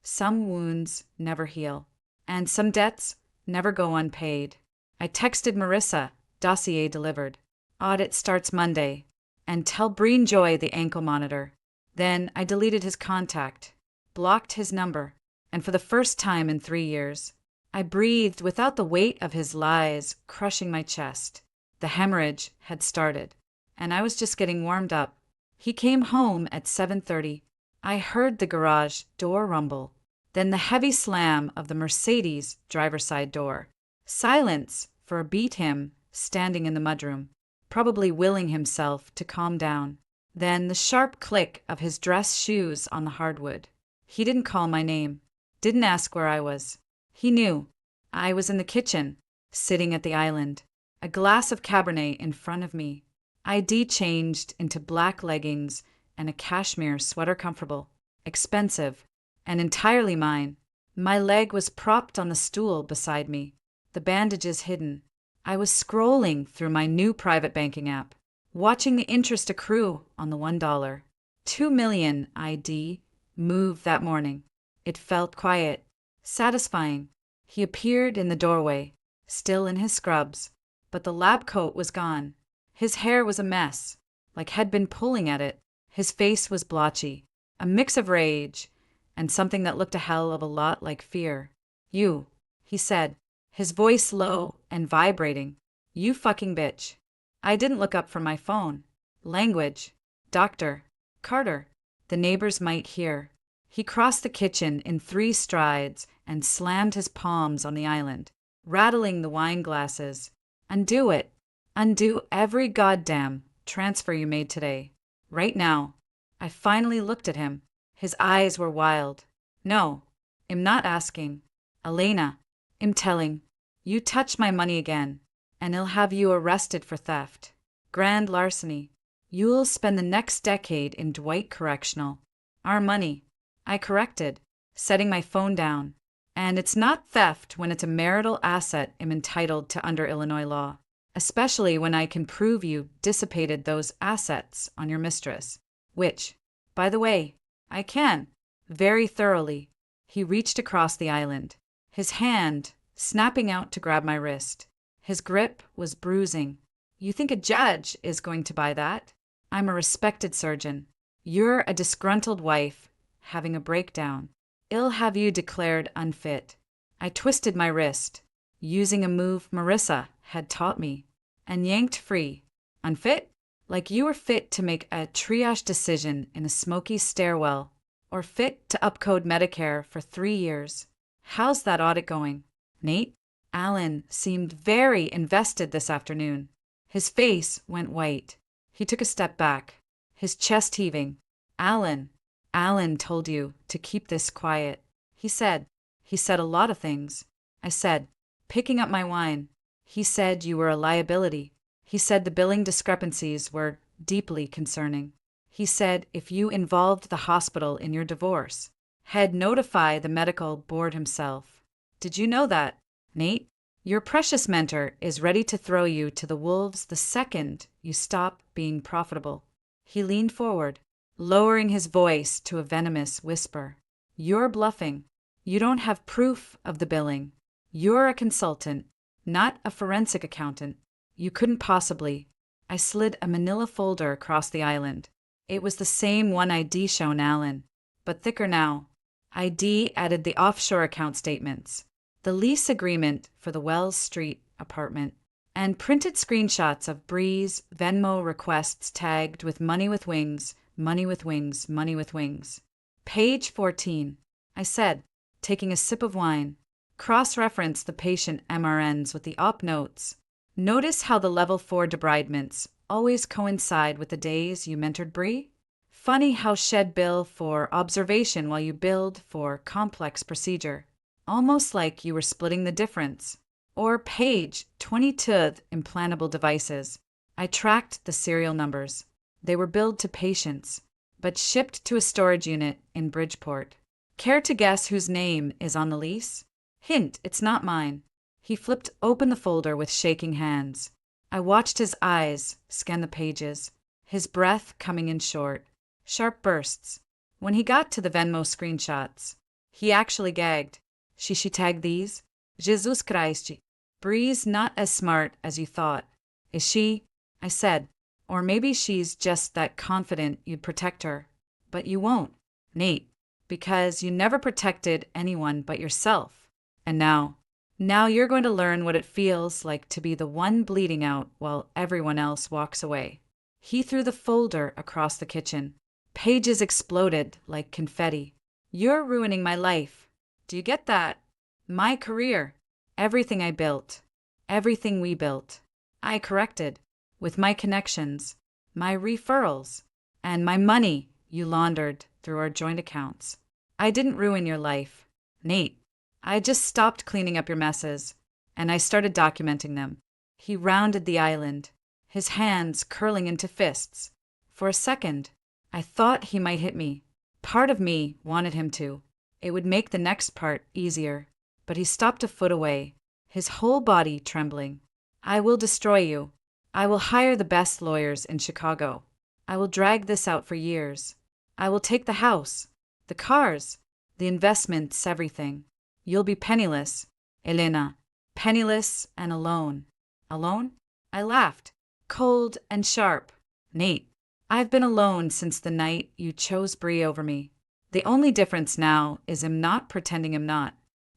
some wounds never heal, and some debts never go unpaid. I texted Marissa, dossier delivered. Audit starts Monday. And tell Breen Joy the ankle monitor. Then I deleted his contact, blocked his number, and for the first time in 3 years, I breathed without the weight of his lies crushing my chest. The hemorrhage had started, and I was just getting warmed up. He came home at 7:30. I heard the garage door rumble, then the heavy slam of the Mercedes driver's side door. Silence for a beat him standing in the mudroom, probably willing himself to calm down. Then the sharp click of his dress shoes on the hardwood. He didn't call my name, didn't ask where I was. He knew. I was in the kitchen, sitting at the island, a glass of Cabernet in front of me. ID changed into black leggings and a cashmere sweater, comfortable, expensive, and entirely mine. My leg was propped on the stool beside me, the bandages hidden. I was scrolling through my new private banking app, watching the interest accrue on the $1. 2 million ID moved that morning. It felt quiet, satisfying. He appeared in the doorway, still in his scrubs, but the lab coat was gone. His hair was a mess, like he'd been pulling at it. His face was blotchy, a mix of rage and something that looked a hell of a lot like fear. "You," he said, his voice low and vibrating. "You fucking bitch." I didn't look up from my phone. Language. Dr. Carter. The neighbors might hear. He crossed the kitchen in 3 strides and slammed his palms on the island, rattling the wine glasses. "Undo it. Undo every goddamn transfer you made today. Right now." I finally looked at him. His eyes were wild. "No, I'm not asking. Elena, I'm telling. You touch my money again, and I'll have you arrested for theft. Grand larceny. You'll spend the next decade in Dwight Correctional. Our money." I corrected, setting my phone down. "And it's not theft when it's a marital asset I'm entitled to under Illinois law, especially when I can prove you dissipated those assets on your mistress, which, by the way, I can, very thoroughly." He reached across the island, his hand snapping out to grab my wrist. His grip was bruising. "You think a judge is going to buy that? I'm a respected surgeon. You're a disgruntled wife having a breakdown. I'll have you declared unfit." I twisted my wrist, using a move Marissa had taught me, and yanked free. "Unfit? Like you were fit to make a triage decision in a smoky stairwell, or fit to upcode Medicare for 3 years. How's that audit going, Nate?" Alan seemed very invested this afternoon. His face went white. He took a step back, his chest heaving. Alan told you to keep this quiet." He said a lot of things. I said, picking up my wine. "He said you were a liability. He said the billing discrepancies were deeply concerning. He said if you involved the hospital in your divorce, he'd notify the medical board himself. Did you know that, Nate? Your precious mentor is ready to throw you to the wolves the second you stop being profitable." He leaned forward, lowering his voice to a venomous whisper. "You're bluffing. You don't have proof of the billing. You're a consultant, not a forensic accountant. You couldn't possibly." I slid a manila folder across the island. It was the same one ID shown Alan, but thicker now. ID added the offshore account statements, the lease agreement for the Wells Street apartment, and printed screenshots of Bree's Venmo requests tagged with "money with wings, money with wings, money with wings." "Page 14, I said, taking a sip of wine. "Cross-reference the patient MRNs with the op notes. Notice how the level 4 debridements always coincide with the days you mentored Bree? Funny how shed bill for observation while you billed for complex procedure. Almost like you were splitting the difference." Or page 22, implantable devices. I tracked the serial numbers. They were billed to patients, but shipped to a storage unit in Bridgeport. Care to guess whose name is on the lease? Hint, it's not mine. He flipped open the folder with shaking hands. I watched his eyes scan the pages. his breath coming in short, sharp bursts. When he got to the Venmo screenshots, he actually gagged. She tagged these? Jesus Christ. Bree's not as smart as you thought. Is she? I said. Or maybe she's just that confident you'd protect her. But you won't, Nate, because you never protected anyone but yourself. And now you're going to learn what it feels like to be the one bleeding out while everyone else walks away. He threw the folder across the kitchen. Pages exploded like confetti. You're ruining my life. Do you get that? My career. Everything I built. Everything we built. I corrected. With my connections. My referrals. And my money you laundered through our joint accounts. I didn't ruin your life, Nate. I just stopped cleaning up your messes, and I started documenting them. He rounded the island, his hands curling into fists. For a second, I thought he might hit me. Part of me wanted him to. It would make the next part easier. But he stopped a foot away, his whole body trembling. I will destroy you. I will hire the best lawyers in Chicago. I will drag this out for years. I will take the house, the cars, the investments, everything. You'll be penniless, Elena. Penniless and alone. Alone? I laughed, cold and sharp. Nate, I've been alone since the night you chose Bree over me. The only difference now is I'm not pretending I'm not.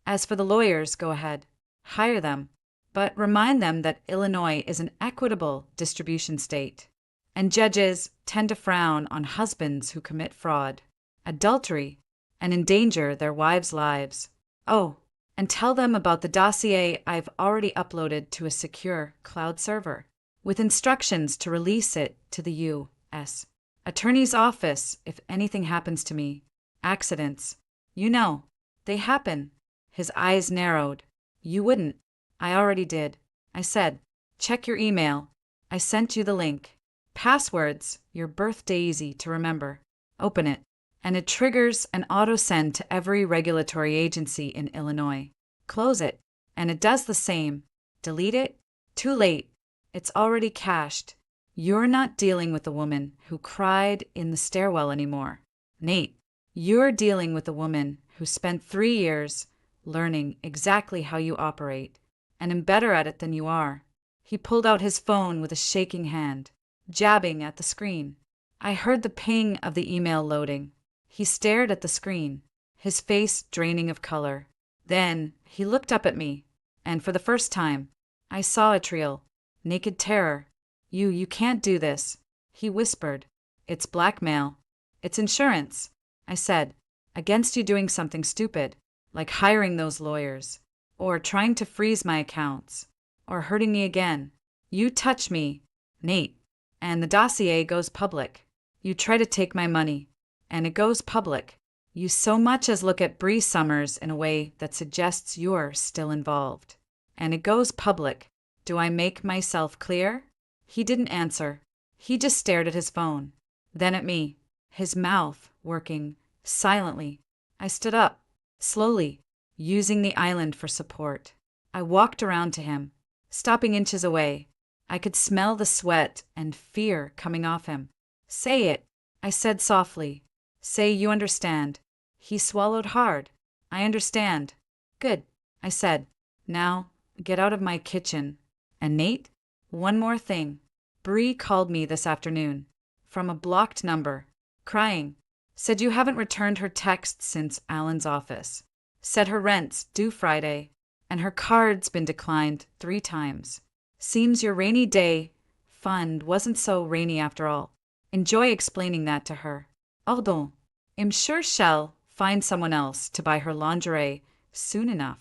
As for the lawyers, go ahead. Hire them. But remind them that Illinois is an equitable distribution state. And judges tend to frown on husbands who commit fraud, adultery, and endanger their wives' lives. Oh, and tell them about the dossier I've already uploaded to a secure cloud server, with instructions to release it to the U.S. Attorney's office if anything happens to me. Accidents. You know, they happen. His eyes narrowed. You wouldn't. I already did. I said, check your email. I sent you the link. Passwords, your birthday easy to remember. Open it, and it triggers an auto-send to every regulatory agency in Illinois. Close it, and it does the same. Delete it? Too late. It's already cached. You're not dealing with a woman who cried in the stairwell anymore. Nate, you're dealing with a woman who spent 3 years learning exactly how you operate, and am better at it than you are. He pulled out his phone with a shaking hand, jabbing at the screen. I heard the ping of the email loading. He stared at the screen, his face draining of color. Then he looked up at me, and for the first time, I saw a trail. Naked terror. You can't do this, he whispered. It's blackmail. It's insurance, I said, against you doing something stupid, like hiring those lawyers, or trying to freeze my accounts, or hurting me again. You touch me, Nate, and the dossier goes public. You try to take my money, and it goes public. You so much as look at Bree Summers in a way that suggests you're still involved. And it goes public. Do I make myself clear? He didn't answer. He just stared at his phone, then at me, his mouth working silently. I stood up, slowly, using the island for support. I walked around to him, stopping inches away. I could smell the sweat and fear coming off him. Say it, I said softly. Say you understand. He swallowed hard. I understand. Good, I said. Now, get out of my kitchen. And Nate, one more thing. Bree called me this afternoon, from a blocked number, crying. Said you haven't returned her texts since Alan's office. Said her rent's due Friday, and her card's been declined 3 times. Seems your rainy day fund wasn't so rainy after all. Enjoy explaining that to her. Pardon. I'm sure she'll find someone else to buy her lingerie soon enough.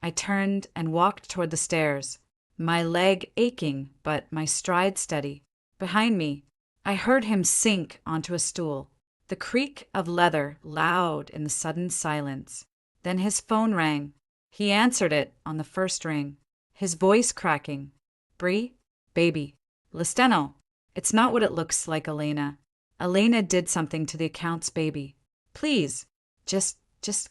I turned and walked toward the stairs, my leg aching but my stride steady. Behind me, I heard him sink onto a stool, the creak of leather loud in the sudden silence. Then his phone rang. He answered it on the first ring, his voice cracking. Bree? Baby. Listeno. It's not what it looks like, Elena. Elena did something to the account's baby. Please, just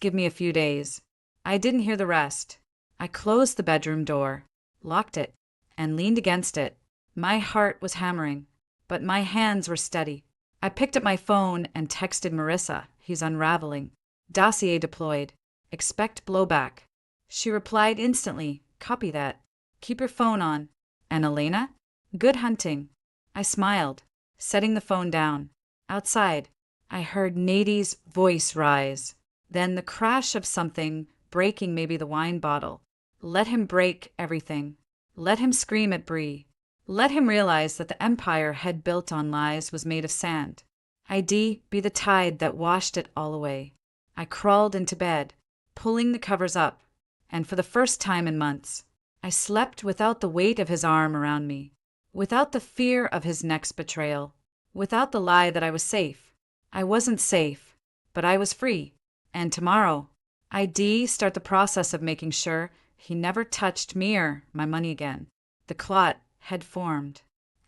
give me a few days. I didn't hear the rest. I closed the bedroom door, locked it, and leaned against it. My heart was hammering. but my hands were steady. I picked up my phone and texted Marissa. He's unraveling. Dossier deployed. Expect blowback. She replied instantly. Copy that. Keep your phone on. And Elena? Good hunting. I smiled, setting the phone down. Outside, I heard Nadie's voice rise. Then the crash of something breaking, maybe the wine bottle. Let him break everything. Let him scream at Bree. Let him realize that the empire he'd built on lies was made of sand. I'd be the tide that washed it all away. I crawled into bed, pulling the covers up, and for the first time in months, I slept without the weight of his arm around me, without the fear of his next betrayal, without the lie that I was safe. I wasn't safe, but I was free. And tomorrow, I'd start the process of making sure he never touched me or my money again. The clot had formed,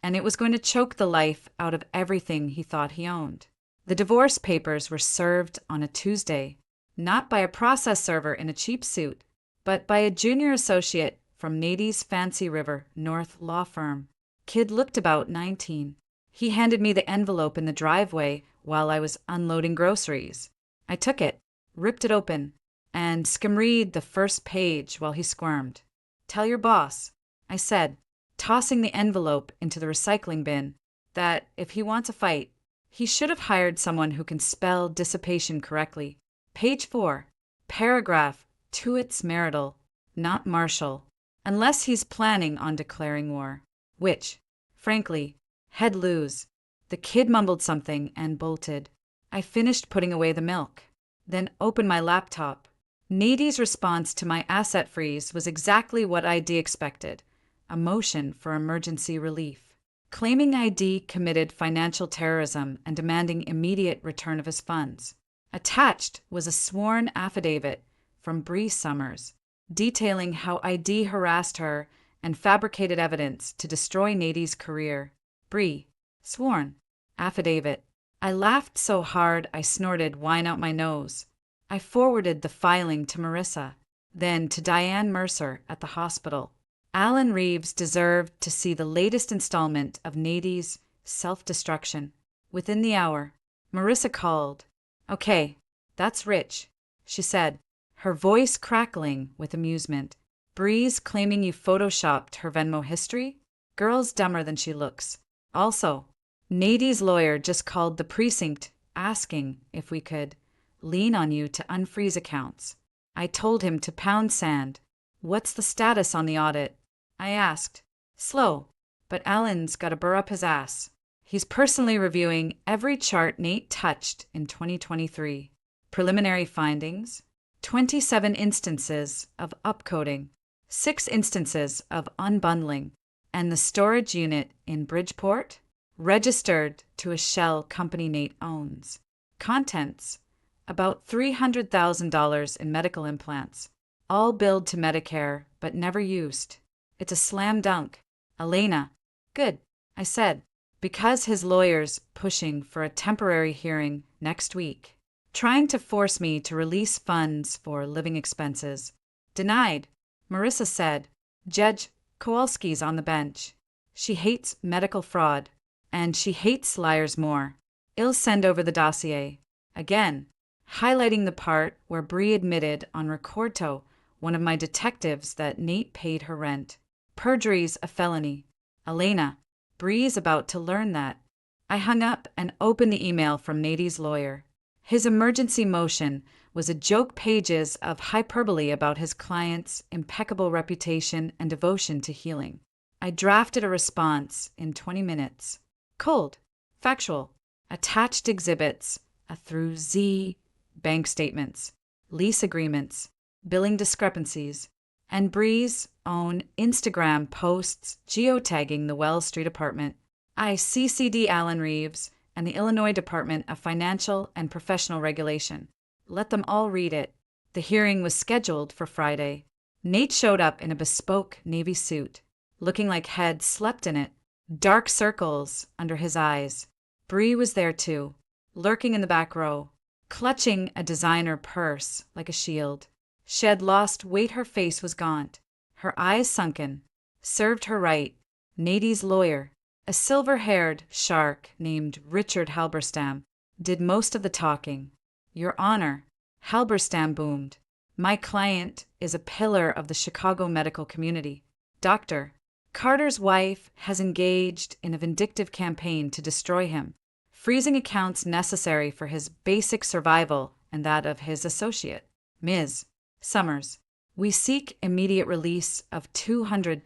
and it was going to choke the life out of everything he thought he owned. The divorce papers were served on a Tuesday, not by a process server in a cheap suit, but by a junior associate from Nadie's Fancy River North law firm. Kid looked about 19. He handed me the envelope in the driveway while I was unloading groceries. I took it, ripped it open, and skim-read the first page while he squirmed. Tell your boss, I said, tossing the envelope into the recycling bin, that if he wants a fight, he should have hired someone who can spell dissipation correctly. Page 4, paragraph, to its marital, not Marshall, unless he's planning on declaring war, which, frankly, he'd lose. The kid mumbled something and bolted. I finished putting away the milk, then opened my laptop. Nadie's response to my asset freeze was exactly what I'd expected, a motion for emergency relief, claiming I'd committed financial terrorism and demanding immediate return of his funds. Attached was a sworn affidavit from Bree Summers, detailing how I'd harassed her and fabricated evidence to destroy Nadie's career. Bree, sworn, affidavit. I laughed so hard I snorted wine out my nose. I forwarded the filing to Marissa, then to Diane Mercer at the hospital. Alan Reeves deserved to see the latest installment of Nadie's self-destruction. Within the hour, Marissa called. Okay, that's rich, she said, her voice crackling with amusement. Bree's claiming you photoshopped her Venmo history? Girl's dumber than she looks. Also, Nadie's lawyer just called the precinct asking if we could lean on you to unfreeze accounts. I told him to pound sand. What's the status on the audit? I asked. Slow, but Alan's got to burr up his ass. He's personally reviewing every chart Nate touched in 2023. Preliminary findings: 27 instances of upcoding, 6 instances of unbundling, and the storage unit in Bridgeport registered to a shell company Nate owns. Contents: about $300,000 in medical implants, all billed to Medicare but never used. It's a slam dunk. Elena. Good, I said, because his lawyer's pushing for a temporary hearing next week, trying to force me to release funds for living expenses. Denied, Marissa said. Judge Kowalski's on the bench. She hates medical fraud, and she hates liars more. I'll send over the dossier. Again, highlighting the part where Bree admitted on Recordo, one of my detectives, that Nate paid her rent. Perjury's a felony. Elena, Bree's about to learn that. I hung up and opened the email from Nadie's lawyer. His emergency motion was a joke pages of hyperbole about his client's impeccable reputation and devotion to healing. I drafted a response in 20 minutes. Cold, factual, attached exhibits, a through Z, bank statements, lease agreements, billing discrepancies, and Bree's own Instagram posts geotagging the Wells Street apartment. I CC'd Alan Reeves and the Illinois Department of Financial and Professional Regulation. Let them all read it. The hearing was scheduled for Friday. Nate showed up in a bespoke navy suit, looking like he'd slept in it, dark circles under his eyes. Bree was there too, lurking in the back row, clutching a designer purse like a shield. She had lost weight, her face was gaunt, her eyes sunken. Served her right. Nadie's lawyer, A silver-haired shark named Richard Halberstam did most of the talking. Your Honor, Halberstam boomed. My client is a pillar of the Chicago medical community. Dr. Carter's wife has engaged in a vindictive campaign to destroy him, freezing accounts necessary for his basic survival and that of his associate, Ms. Summers. We seek immediate release of $250,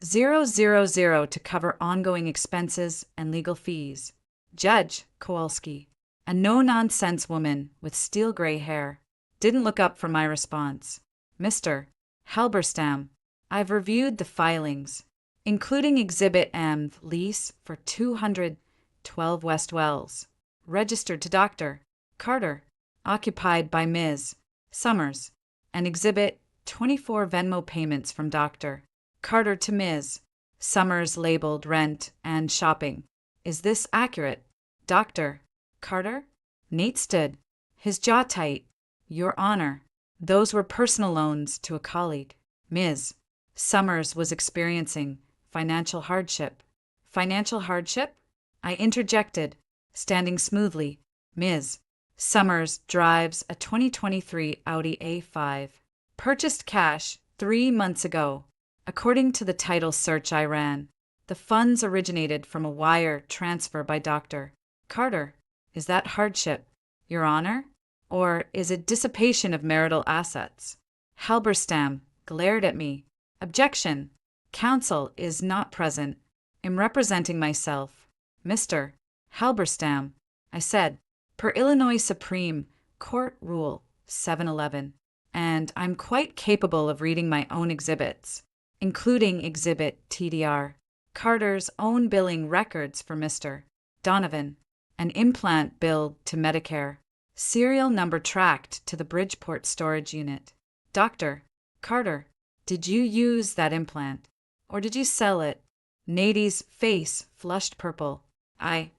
000 to cover ongoing expenses and legal fees. Judge Kowalski, a no-nonsense woman with steel gray hair, didn't look up from my response. Mr. Halberstam, I've reviewed the filings, including Exhibit M lease for 212 West Wells, registered to Dr. Carter, occupied by Ms. Summers, and Exhibit 24 Venmo payments from Dr. Carter to Ms. Summers labeled rent and shopping. Is this accurate, Dr. Carter? Nate stood, his jaw tight. Your Honor, those were personal loans to a colleague. Ms. Summers was experiencing financial hardship. Financial hardship? I interjected, standing smoothly. Ms. Summers drives a 2023 Audi A5. Purchased cash 3 months ago. According to the title search I ran, the funds originated from a wire transfer by Dr. Carter. Is that hardship, Your Honor? Or is it dissipation of marital assets? Halberstam glared at me. Objection. Counsel is not present. Am representing myself. Mr. Halberstam, I said, per Illinois Supreme Court Rule 711, and I'm quite capable of reading my own exhibits, including Exhibit TDR, Carter's own billing records for Mr. Donovan, an implant billed to Medicare, serial number tracked to the Bridgeport storage unit. Dr. Carter, did you use that implant, or did you sell it? Nady's face flushed purple. I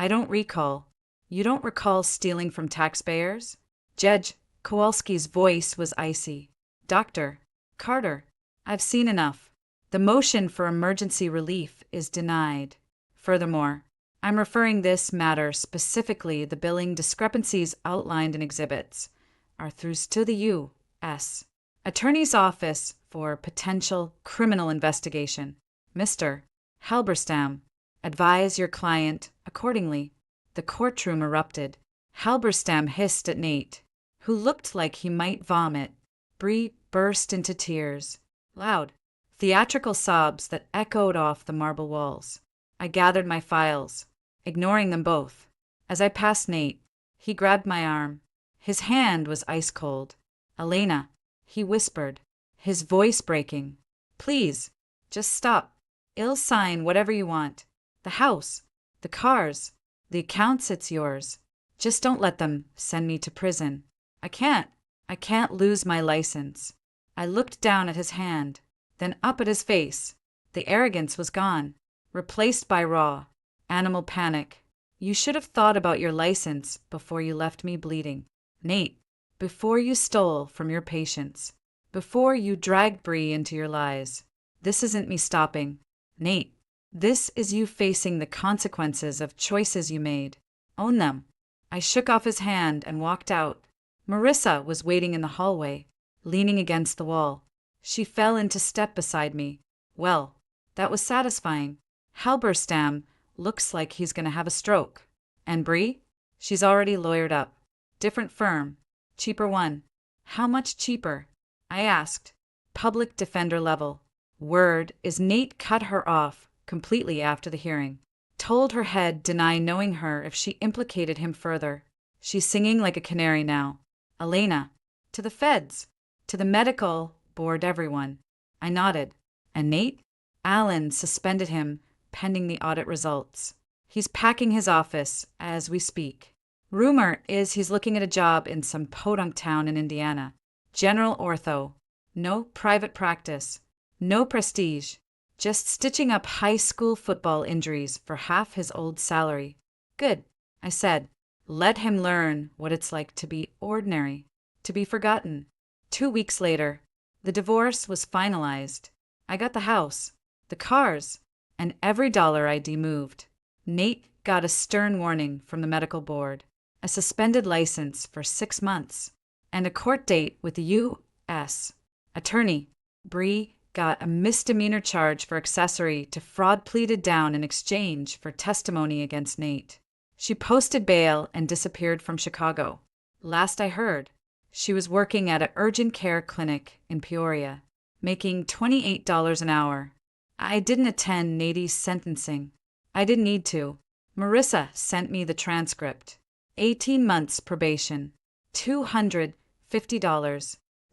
don't recall. You don't recall stealing from taxpayers? Judge Kowalski's voice was icy. Dr. Carter, I've seen enough. The motion for emergency relief is denied. Furthermore, I'm referring this matter specifically the billing discrepancies outlined in exhibits are through to the U.S. Attorney's Office for potential criminal investigation. Mr. Halberstam, advise your client accordingly. The courtroom erupted. Halberstam hissed at Nate, who looked like he might vomit. Bree burst into tears, loud, theatrical sobs that echoed off the marble walls. I gathered my files, ignoring them both. As I passed Nate, he grabbed my arm. His hand was ice cold. Elena, he whispered, his voice breaking. Please, just stop. I'll sign whatever you want. The house, the cars, the accounts, it's yours. Just don't let them send me to prison. I can't lose my license. I looked down at his hand, then up at his face. The arrogance was gone, replaced by raw, animal panic. You should have thought about your license before you left me bleeding. Nate, before you stole from your patients, before you dragged Bree into your lies. This isn't me stopping. Nate, this is you facing the consequences of choices you made. Own them. I shook off his hand and walked out. Marissa was waiting in the hallway, leaning against the wall. She fell into step beside me. Well, that was satisfying. Halberstam looks like he's going to have a stroke. And Bree? She's already lawyered up. Different firm. Cheaper one. How much cheaper? I asked. Public defender level. Word is Nate cut her off completely after the hearing. Told her head deny knowing her if she implicated him further. She's singing like a canary now. Elena. To the feds. To the medical board, everyone. I nodded. And Nate? Allen suspended him pending the audit results. He's packing his office as we speak. Rumor is he's looking at a job in some podunk town in Indiana. General ortho. No private practice. No prestige. Just stitching up high school football injuries for half his old salary. Good, I said. Let him learn what it's like to be ordinary, to be forgotten. 2 weeks later, the divorce was finalized. I got the house, the cars, and every dollar ID moved. Nate got a stern warning from the medical board, a suspended license for 6 months, and a court date with the U.S. attorney. Bree got a misdemeanor charge for accessory to fraud pleaded down in exchange for testimony against Nate. She posted bail and disappeared from Chicago. Last I heard, she was working at an urgent care clinic in Peoria, making $28 an hour. I didn't attend Nate's sentencing. I didn't need to. Marissa sent me the transcript. 18 months probation, $250,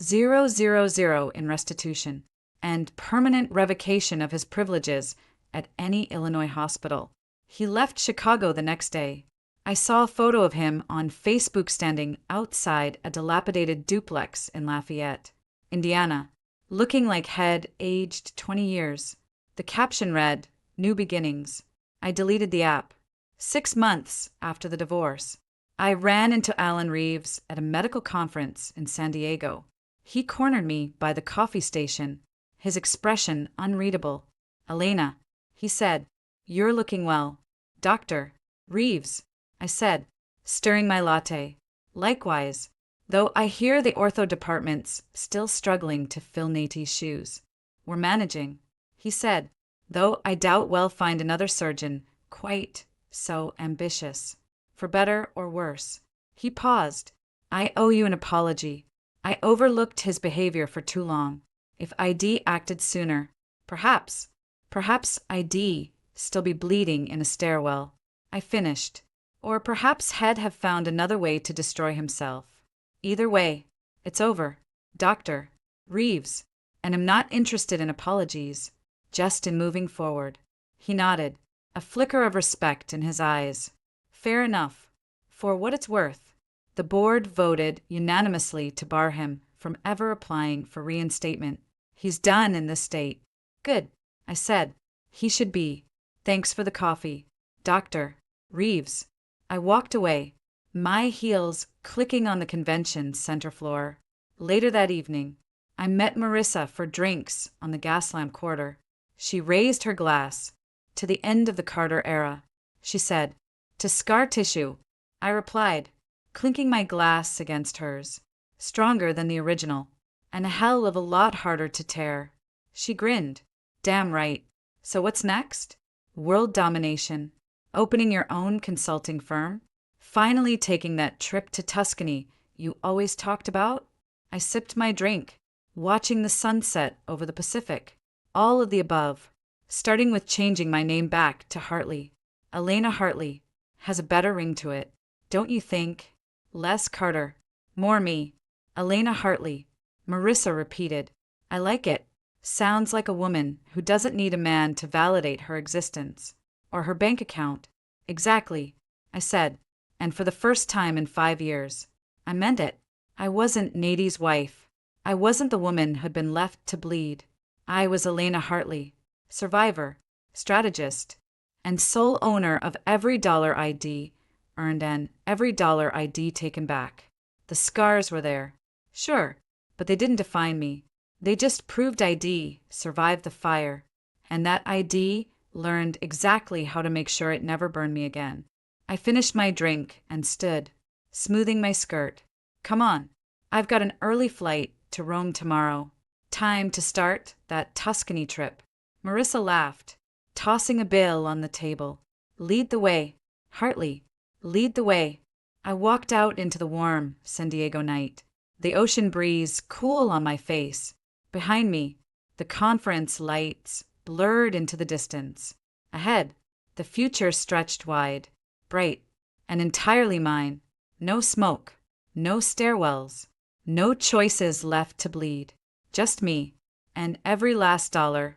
000 in restitution, and permanent revocation of his privileges at any Illinois hospital. He left Chicago the next day. I saw a photo of him on Facebook standing outside a dilapidated duplex in Lafayette, Indiana, looking like he'd aged 20 years. The caption read, "New Beginnings." I deleted the app. 6 months after the divorce, I ran into Alan Reeves at a medical conference in San Diego. He cornered me by the coffee station, his expression unreadable. "Elena," he said, "you're looking well." "Dr. Reeves," I said, stirring my latte. "Likewise, though I hear the ortho department's still struggling to fill Nate's shoes." "We're managing," he said, "though I doubt we'll find another surgeon quite so ambitious. For better or worse." He paused. "I owe you an apology. I overlooked his behavior for too long. If ID acted sooner, perhaps ID still be bleeding in a stairwell." I finished. Or perhaps he'd have found another way to destroy himself. Either way, it's over, Dr. Reeves, and I'm not interested in apologies, just in moving forward. He nodded, a flicker of respect in his eyes. "Fair enough. For what it's worth, the board voted unanimously to bar him from ever applying for reinstatement. He's done in this state." "Good," I said. "He should be. Thanks for the coffee, Dr. Reeves." I walked away, my heels clicking on the convention center floor. Later that evening, I met Marissa for drinks on the Gaslamp Quarter. She raised her glass. "To the end of the Carter era," she said. "To scar tissue," I replied, clinking my glass against hers. "Stronger than the original, and a hell of a lot harder to tear." She grinned. "Damn right. So what's next?" "World domination. Opening your own consulting firm. Finally taking that trip to Tuscany you always talked about." I sipped my drink, watching the sunset over the Pacific. All of the above, starting with changing my name back to Hartley. Elena Hartley has a better ring to it, don't you think? Less Carter, more me. Elena Hartley, Marissa repeated. "I like it. Sounds like a woman who doesn't need a man to validate her existence. Or her bank account." "Exactly," I said, and for the first time in 5 years, I meant it. I wasn't Nate's wife. I wasn't the woman who'd been left to bleed. I was Elena Hartley, survivor, strategist, and sole owner of every dollar ID earned and every dollar ID taken back. The scars were there, sure, but they didn't define me. They just proved ID survived the fire, and that ID learned exactly how to make sure it never burned me again. I finished my drink and stood, smoothing my skirt. "Come on, I've got an early flight to Rome tomorrow. Time to start that Tuscany trip." Marissa laughed, tossing a bill on the table. "Lead the way, Hartley, lead the way." I walked out into the warm San Diego night, the ocean breeze cool on my face. Behind me, the conference lights blurred into the distance. Ahead, the future stretched wide, bright, and entirely mine. No smoke, no stairwells, no choices left to bleed. Just me, and every last dollar